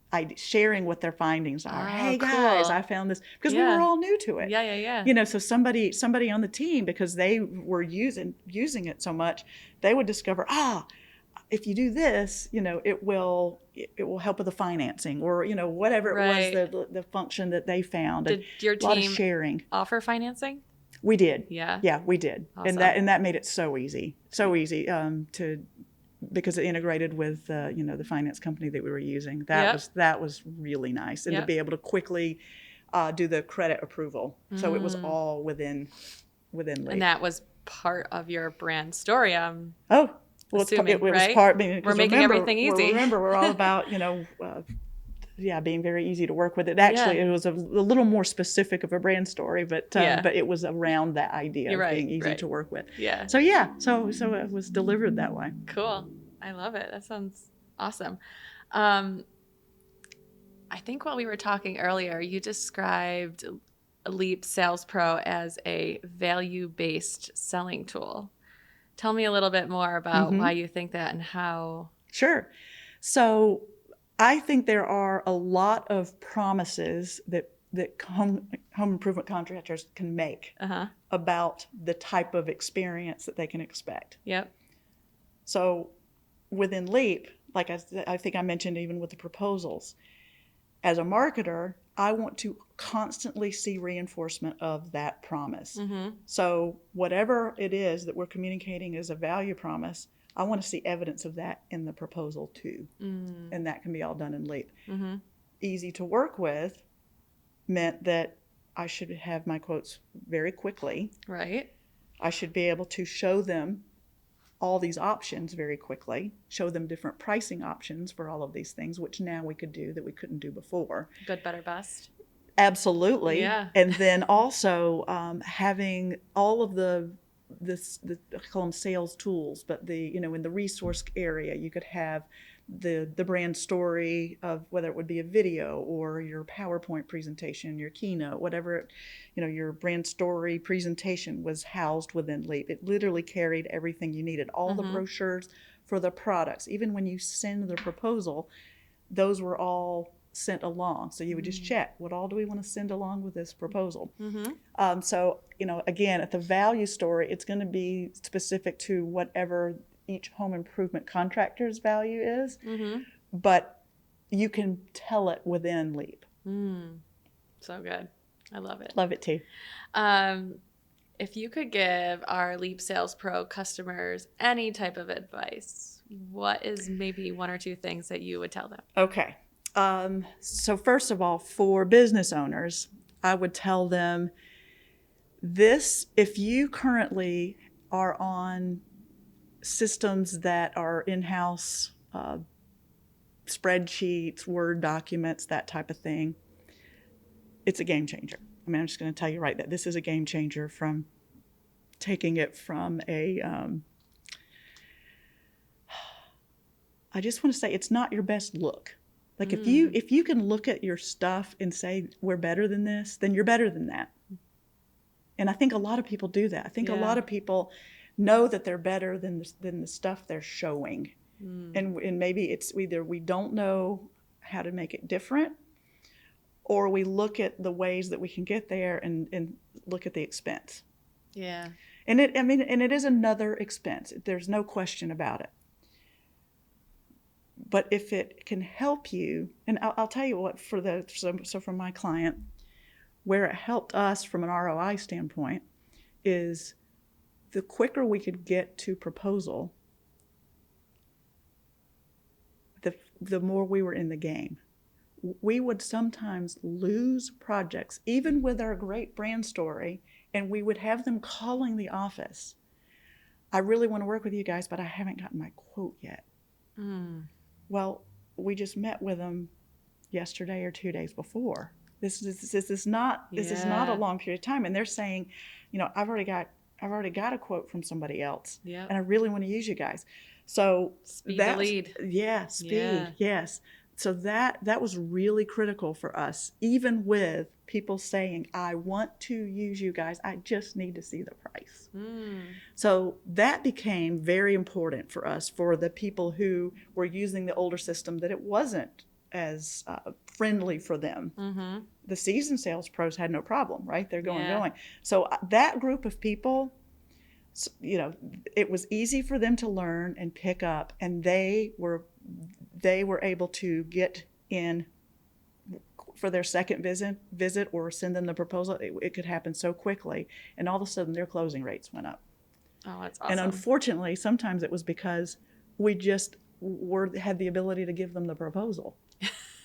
what their findings are. Hey guys, I found this, because we were all new to it. So somebody on the team, because they were using it so much, they would discover, if you do this, it will help with the financing, or whatever it was, the function that they found. Did your team a lot of sharing offer financing? We did. Yeah, we did. Awesome. And that made it so easy because it integrated with the finance company that we were using. That was really nice, and to be able to quickly do the credit approval. So it was all within Leap. And that was part of your brand story. Well, it was right? part. We're making everything easy. Remember, we're all about being very easy to work with. It actually it was a little more specific of a brand story, but it was around that idea of being easy to work with. So it was delivered that way. Cool. I love it. That sounds awesome. I think while we were talking earlier, you described Leap Sales Pro as a value-based selling tool. Tell me a little bit more about why you think that and how. Sure. So I think there are a lot of promises that home improvement contractors can make about the type of experience that they can expect. Yep. So within Leap, like I think I mentioned even with the proposals, as a marketer, I want to constantly see reinforcement of that promise. So whatever it is that we're communicating as a value promise, I want to see evidence of that in the proposal too. And that can be all done in Leap. Easy to work with meant that I should have my quotes very quickly. Right. I should be able to show them all these options very quickly, show them different pricing options for all of these things, which now we could do that we couldn't do before. Good, better, best. Absolutely. Yeah. And then also having all of the I call them sales tools, but in the resource area, you could have the brand story of whether it would be a video or your PowerPoint presentation, your keynote, whatever, your brand story presentation was housed within Leap. It literally carried everything you needed, all the brochures for the products. Even when you send the proposal, those were all sent along. So you would just check, what all do we want to send along with this proposal? So, again, at the value story, it's going to be specific to whatever each home improvement contractor's value is, but you can tell it within Leap. So good. I love it. Love it too. If you could give our Leap Sales Pro customers any type of advice, what is maybe one or two things that you would tell them? Okay. So first of all, for business owners, I would tell them this: if you currently are on systems that are in-house, spreadsheets, Word documents, that type of thing, it's a game changer. I mean, I'm just going to tell you right that this is a game changer from taking it from I just want to say it's not your best look. Like if you can look at your stuff and say, we're better than this, then you're better than that. And I think a lot of people do that. I think a lot of people know that they're better than the stuff they're showing. And maybe it's either we don't know how to make it different, or we look at the ways that we can get there and look at the expense. Yeah. And it is another expense. There's no question about it. But if it can help you, and I'll tell you what, so for my client, where it helped us from an ROI standpoint is the quicker we could get to proposal, the more we were in the game. We would sometimes lose projects, even with our great brand story, and we would have them calling the office. I really want to work with you guys, but I haven't gotten my quote yet. Well, we just met with them yesterday or 2 days before. This is not a long period of time, and they're saying, I've already got a quote from somebody else, and I really want to use you guys. So speed the lead. Yeah, speed. Yes. So that was really critical for us, even with people saying, I want to use you guys, I just need to see the price. So that became very important for us, for the people who were using the older system, that it wasn't as friendly for them. The seasoned sales pros had no problem, right? They're going. So that group of people, it was easy for them to learn and pick up, and they were able to get in for their second visit or send them the proposal. It could happen so quickly, and all of a sudden their closing rates went up. Oh, that's awesome. And unfortunately, sometimes it was because we just had the ability to give them the proposal.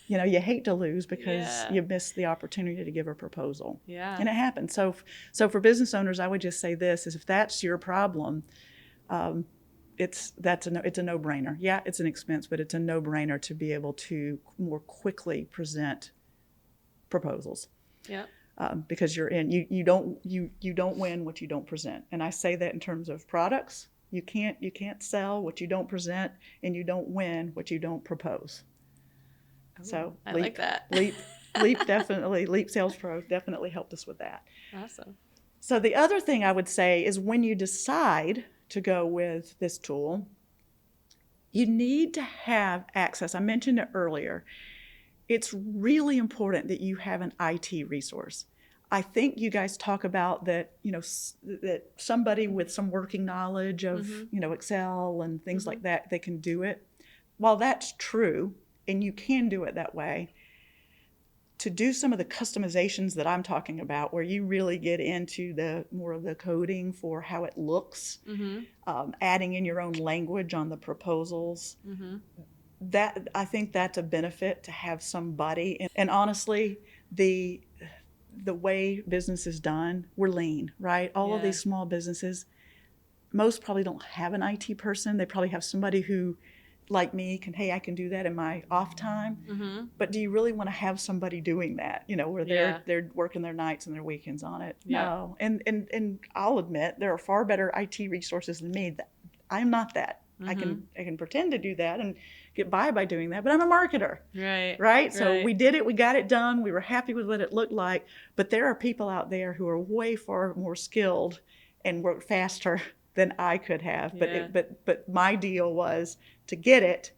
You hate to lose because you miss the opportunity to give a proposal. Yeah. And it happens. So for business owners, I would just say this, is if that's your problem, it's a no-brainer. Yeah, it's an expense, but it's a no-brainer to be able to more quickly present proposals. Yeah. Because you don't win what you don't present. And I say that in terms of products. You can't sell what you don't present, and you don't win what you don't propose. Ooh, So I like that. Leap Sales Pro definitely helped us with that. Awesome. So the other thing I would say is, when you decide to go with this tool, you need to have access. I mentioned it earlier. It's really important that you have an IT resource. I think you guys talk about that, that somebody with some working knowledge of, Excel and things like that, they can do it. While that's true, and you can do it that way, to do some of the customizations that I'm talking about, where you really get into the more of the coding for how it looks, adding in your own language on the proposals, that I think that's a benefit, to have somebody. And honestly, the way business is done, we're lean, right? All of these small businesses, most probably don't have an IT person. They probably have somebody who, like me, I can do that in my off time. But do you really want to have somebody doing that, where they're working their nights and their weekends on it? No. And I'll admit, there are far better IT resources than me. I'm not that. I can pretend to do that and get by doing that, but I'm a marketer. Right? So we did it, we got it done, we were happy with what it looked like, but there are people out there who are way far more skilled and work faster than I could have. But my deal was to get it,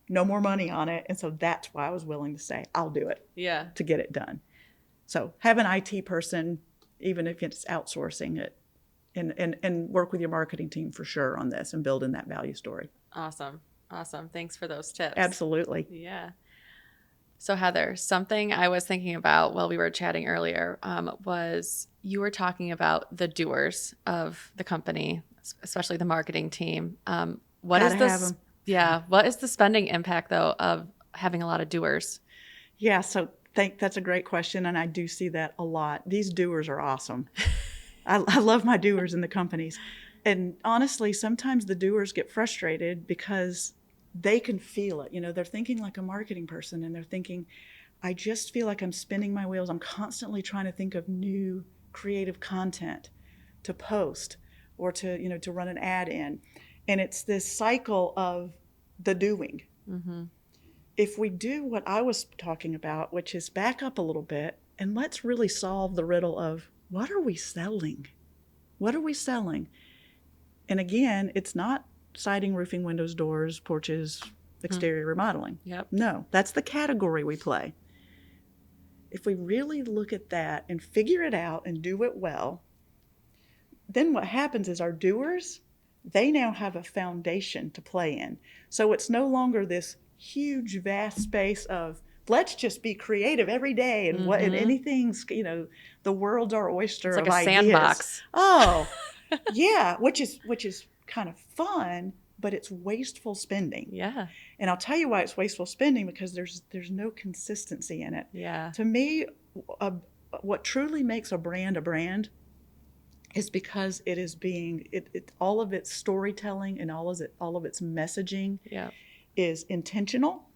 no more money on it, and so that's why I was willing to say, I'll do it. To get it done. So have an IT person, even if it's outsourcing it, and work with your marketing team for sure on this and build in that value story. Awesome. Thanks for those tips. Absolutely. Yeah. So Heather, something I was thinking about while we were chatting earlier was you were talking about the doers of the company, especially the marketing team. What is the spending impact, though, of having a lot of doers? Yeah, so that's a great question, and I do see that a lot. These doers are awesome. I love my doers in the companies. And honestly, sometimes the doers get frustrated because they can feel it. They're thinking like a marketing person, and they're thinking, I just feel like I'm spinning my wheels. I'm constantly trying to think of new creative content to post or to run an ad in. And it's this cycle of the doing. If we do what I was talking about, which is back up a little bit, and let's really solve the riddle of, what are we selling? What are we selling? And again, it's not siding, roofing, windows, doors, porches, exterior remodeling. Yep. No, that's the category we play. if we really look at that and figure it out and do it well, then what happens is our doers, they now have a foundation to play in. So it's no longer this huge, vast space of let's just be creative every day and what and anything's, the world's our oyster it's like of a ideas. Sandbox. Oh, yeah, which is kind of fun, but it's wasteful spending. Yeah. And I'll tell you why it's wasteful spending, because there's no consistency in it. Yeah. To me, what truly makes a brand is because it is being all of its storytelling and all of its messaging is intentional,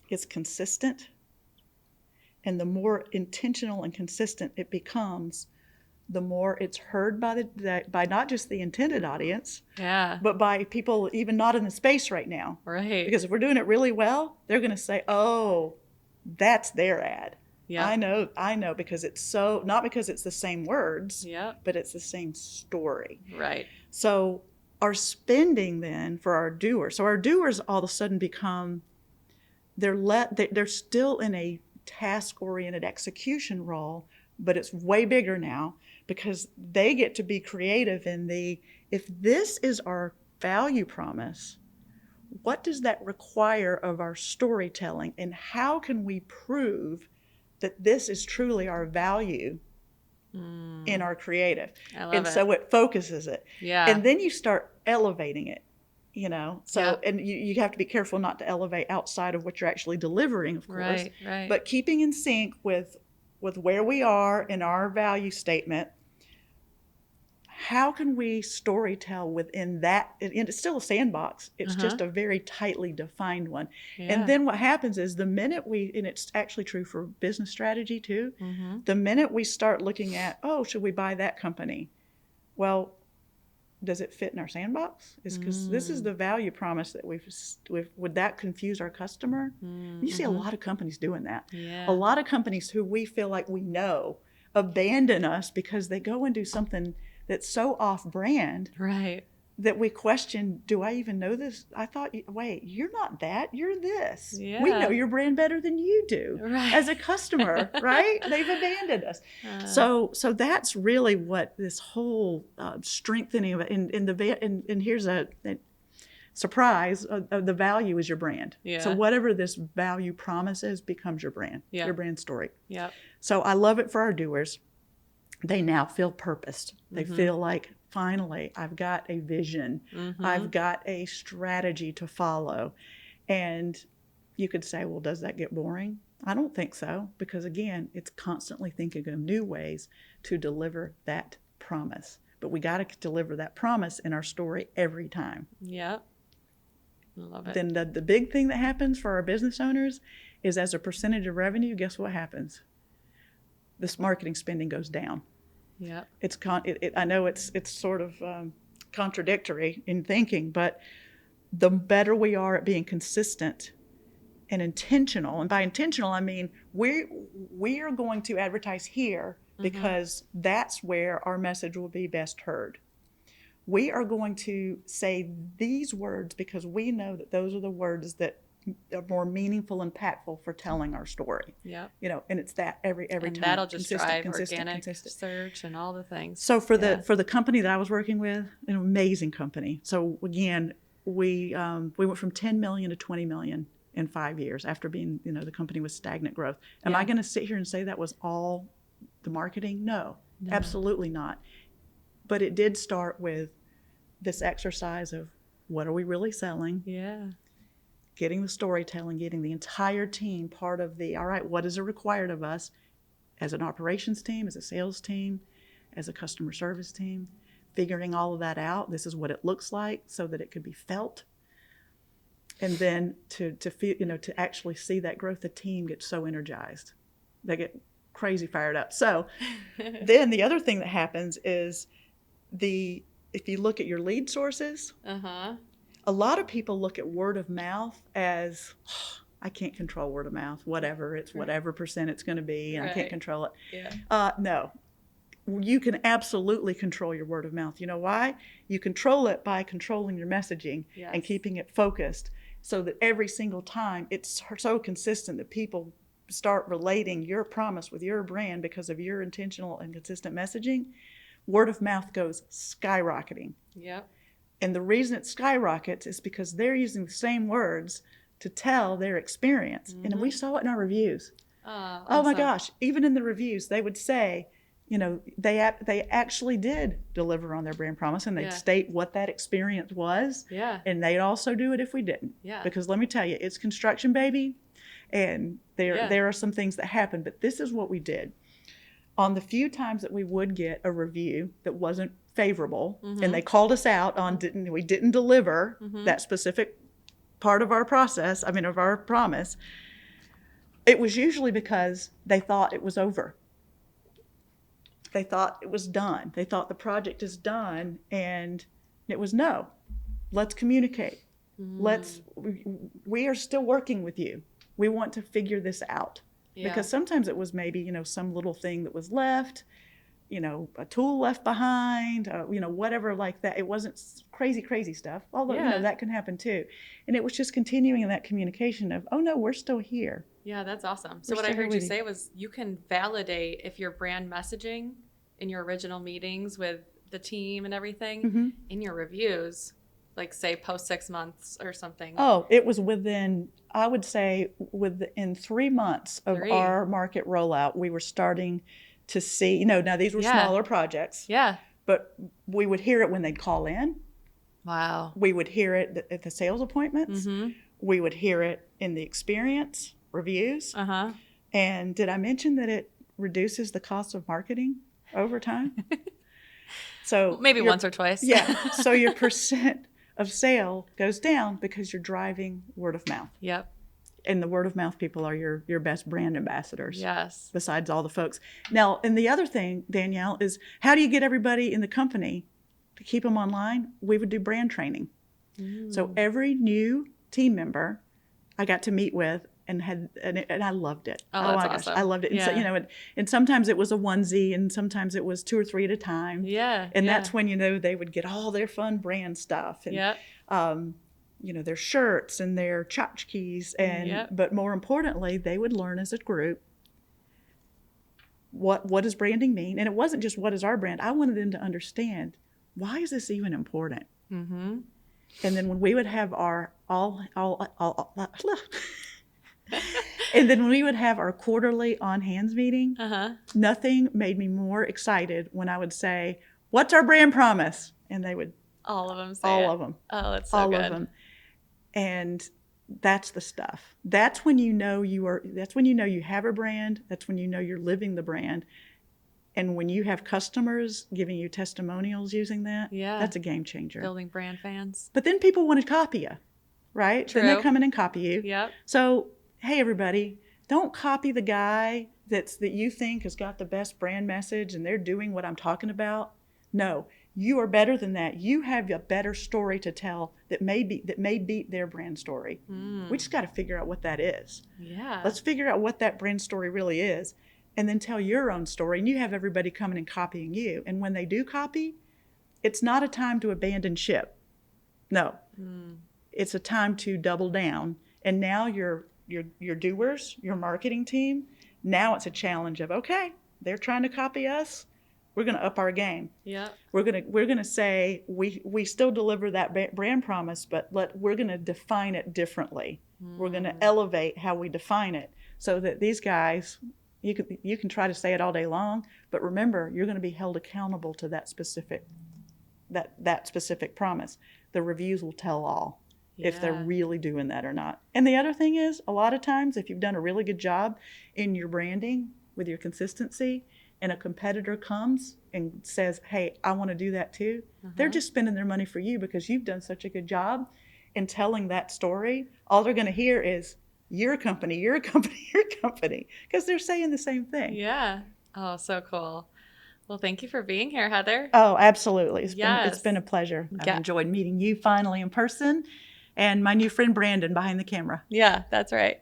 it's consistent, and the more intentional and consistent it becomes, the more it's heard by not just the intended audience, but by people even not in the space right now. Right. Because if we're doing it really well, they're going to say, "Oh, that's their ad." Yeah. I know, because it's not because it's the same words, but it's the same story. Right. So our spending then for our doers, so our doers all of a sudden become, they're still in a task-oriented execution role, but it's way bigger now because they get to be creative in if this is our value promise, what does that require of our storytelling, and how can we prove that this is truly our value in our creative? I love and it. So it focuses it. Yeah. And then you start elevating it, So, and you have to be careful not to elevate outside of what you're actually delivering, of course. Right. But keeping in sync with where we are in our value statement. How can we storytell within that? And it's still a sandbox. It's just a very tightly defined one. Yeah. And then what happens is and it's actually true for business strategy too, the minute we start looking at, should we buy that company? Well, does it fit in our sandbox? Because this is the value promise that would that confuse our customer? You see a lot of companies doing that. Yeah. A lot of companies who we feel like we know abandon us because they go and do something that's so off-brand, right, that we question, do I even know this? I thought, wait, you're not that, you're this. Yeah. We know your brand better than you do as a customer, right? They've abandoned us. So that's really what this whole strengthening of it, and here's a surprise, the value is your brand. Yeah. So whatever this value promise is becomes your brand, your brand story. Yeah. So I love it for our doers. They now feel purposed. They feel like, finally, I've got a vision. I've got a strategy to follow. And you could say, well, does that get boring? I don't think so, because again, it's constantly thinking of new ways to deliver that promise. But we got to deliver that promise in our story every time. Yeah. I love it. Then the big thing that happens for our business owners is, as a percentage of revenue, guess what happens? This marketing spending goes down. Yeah, I know it's sort of contradictory in thinking, but the better we are at being consistent and intentional, and by intentional I mean we are going to advertise here because that's where our message will be best heard. We are going to say these words because we know that those are the words that are more meaningful, impactful for telling our story. Yeah. And it's that every and time. That'll just drive organic search and all the things. So for the company that I was working with, an amazing company. So again, we went from 10 million to 20 million in 5 years after being, the company was stagnant growth. Am I going to sit here and say that was all the marketing? No, absolutely not. But it did start with this exercise of, what are we really selling? Yeah. Getting the storytelling, getting the entire team part of all right, what is required of us as an operations team, as a sales team, as a customer service team, figuring all of that out. This is what it looks like so that it could be felt. And then to feel, to actually see that growth, the team gets so energized. They get crazy fired up. So then the other thing that happens is if you look at your lead sources, a lot of people look at word of mouth as, I can't control word of mouth, whatever, it's whatever percent it's going to be, and I can't control it. Yeah. No, you can absolutely control your word of mouth. You know why? You control it by controlling your messaging and keeping it focused so that every single time it's so consistent that people start relating your promise with your brand because of your intentional and consistent messaging, word of mouth goes skyrocketing. Yep. And the reason it skyrockets is because they're using the same words to tell their experience. And we saw it in our reviews. Oh my gosh, even in the reviews, they would say, they actually did deliver on their brand promise, and they'd state what that experience was. Yeah. And they'd also do it if we didn't. Yeah. Because let me tell you, it's construction, baby. And there are some things that happen, but this is what we did. On the few times that we would get a review that wasn't favorable, and they called us out on we didn't deliver that specific part of our process, of our promise, it was usually because they thought it was over. They thought it was done. They thought the project is done, and it was no. Let's communicate. We are still working with you. We want to figure this out. Yeah. Because sometimes it was maybe, some little thing that was left, a tool left behind, whatever like that. It wasn't crazy stuff, although, that can happen too. And it was just continuing in that communication of, oh no, we're still here. Yeah, that's awesome. So what I heard you say was you can validate if your brand messaging in your original meetings with the team and everything in your reviews, like say post 6 months or something. Oh, it was within, I would say within 3 months of our market rollout, we were starting to see, now these were smaller projects. Yeah. But we would hear it when they'd call in. Wow. We would hear it at the sales appointments. We would hear it in the experience reviews. And did I mention that it reduces the cost of marketing over time? So maybe once or twice. Yeah. So your percent of sale goes down because you're driving word of mouth. Yep. And the word of mouth people are your best brand ambassadors. Yes. Besides all the folks. Now, and the other thing, Danielle, is how do you get everybody in the company to keep them online? We would do brand training. So every new team member I got to meet with and I loved it. Oh, that's awesome. I loved it. And so, and sometimes it was a onesie, and sometimes it was 2 or 3 at a time. Yeah. And that's when, they would get all their fun brand stuff. And, their shirts and their tchotchkes. And, but more importantly, they would learn as a group what does branding mean? And it wasn't just what is our brand. I wanted them to understand, why is this even important? And then when we would have our and then when we would have our quarterly on-hands meeting, nothing made me more excited when I would say, what's our brand promise? And they would all of them say all it. of them. Oh, that's so all good. All of them. And that's the stuff. That's when you know you have a brand. That's when you know you're living the brand. And when you have customers giving you testimonials using that, that's a game changer. Building brand fans. But then people want to copy you, right? True. Then they come in and copy you. Yep. So, hey, everybody, don't copy the guy that you think has got the best brand message and they're doing what I'm talking about. No, you are better than that. You have a better story to tell that may beat their brand story. We just got to figure out what that is. Yeah. Let's figure out what that brand story really is, and then tell your own story. And you have everybody coming and copying you. And when they do copy, it's not a time to abandon ship. No, it's a time to double down. And now your doers, your marketing team, now it's a challenge of, okay, they're trying to copy us. We're going to up our game. Yeah. We're going to say we still deliver that brand promise, but we're going to define it differently. We're going to elevate how we define it so that these guys, you can try to say it all day long, but remember, you're going to be held accountable to that specific promise. The reviews will tell all if they're really doing that or not. And the other thing is, a lot of times, if you've done a really good job in your branding with your consistency, and a competitor comes and says, hey, I want to do that too, they're just spending their money for you because you've done such a good job in telling that story. All they're going to hear is, your company, your company, your company, because they're saying the same thing. Yeah. Oh, so cool. Well, thank you for being here, Heather. Oh, absolutely. It's been a pleasure. I've enjoyed meeting you finally in person and my new friend Brandon behind the camera. Yeah, that's right.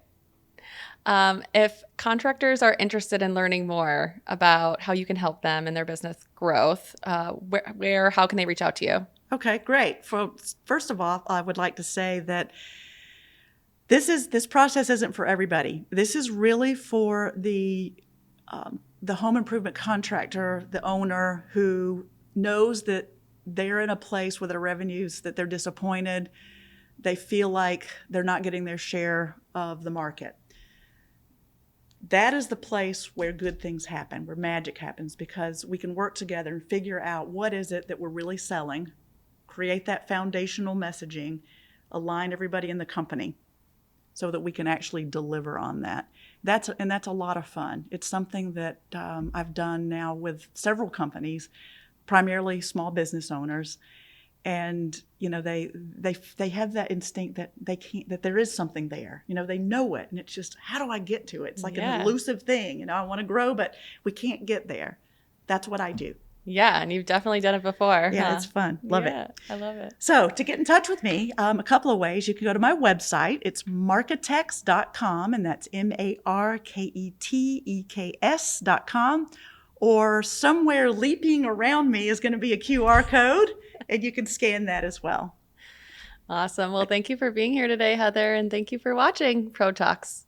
If contractors are interested in learning more about how you can help them in their business growth, how can they reach out to you? Okay, great. First of all, I would like to say that This process isn't for everybody. This is really for the home improvement contractor, the owner who knows that they're in a place with their revenues that they're disappointed. They feel like they're not getting their share of the market. That is the place where good things happen, where magic happens, because we can work together and figure out what is it that we're really selling, create that foundational messaging, align everybody in the company so that we can actually deliver on that. That's a lot of fun. It's something that I've done now with several companies, primarily small business owners, and they have that instinct that that there is something there. They know it, and it's just, how do I get to it? It's like an elusive thing. I want to grow, but we can't get there. That's what I do. Yeah, and you've definitely done it before. Yeah, It's fun. Love it. I love it. So to get in touch with me, a couple of ways. You can go to my website. It's marketeks.com, and that's marketeks.com. Or somewhere leaping around me is going to be a QR code, and you can scan that as well. Awesome. Well, thank you for being here today, Heather, and thank you for watching ProTalks.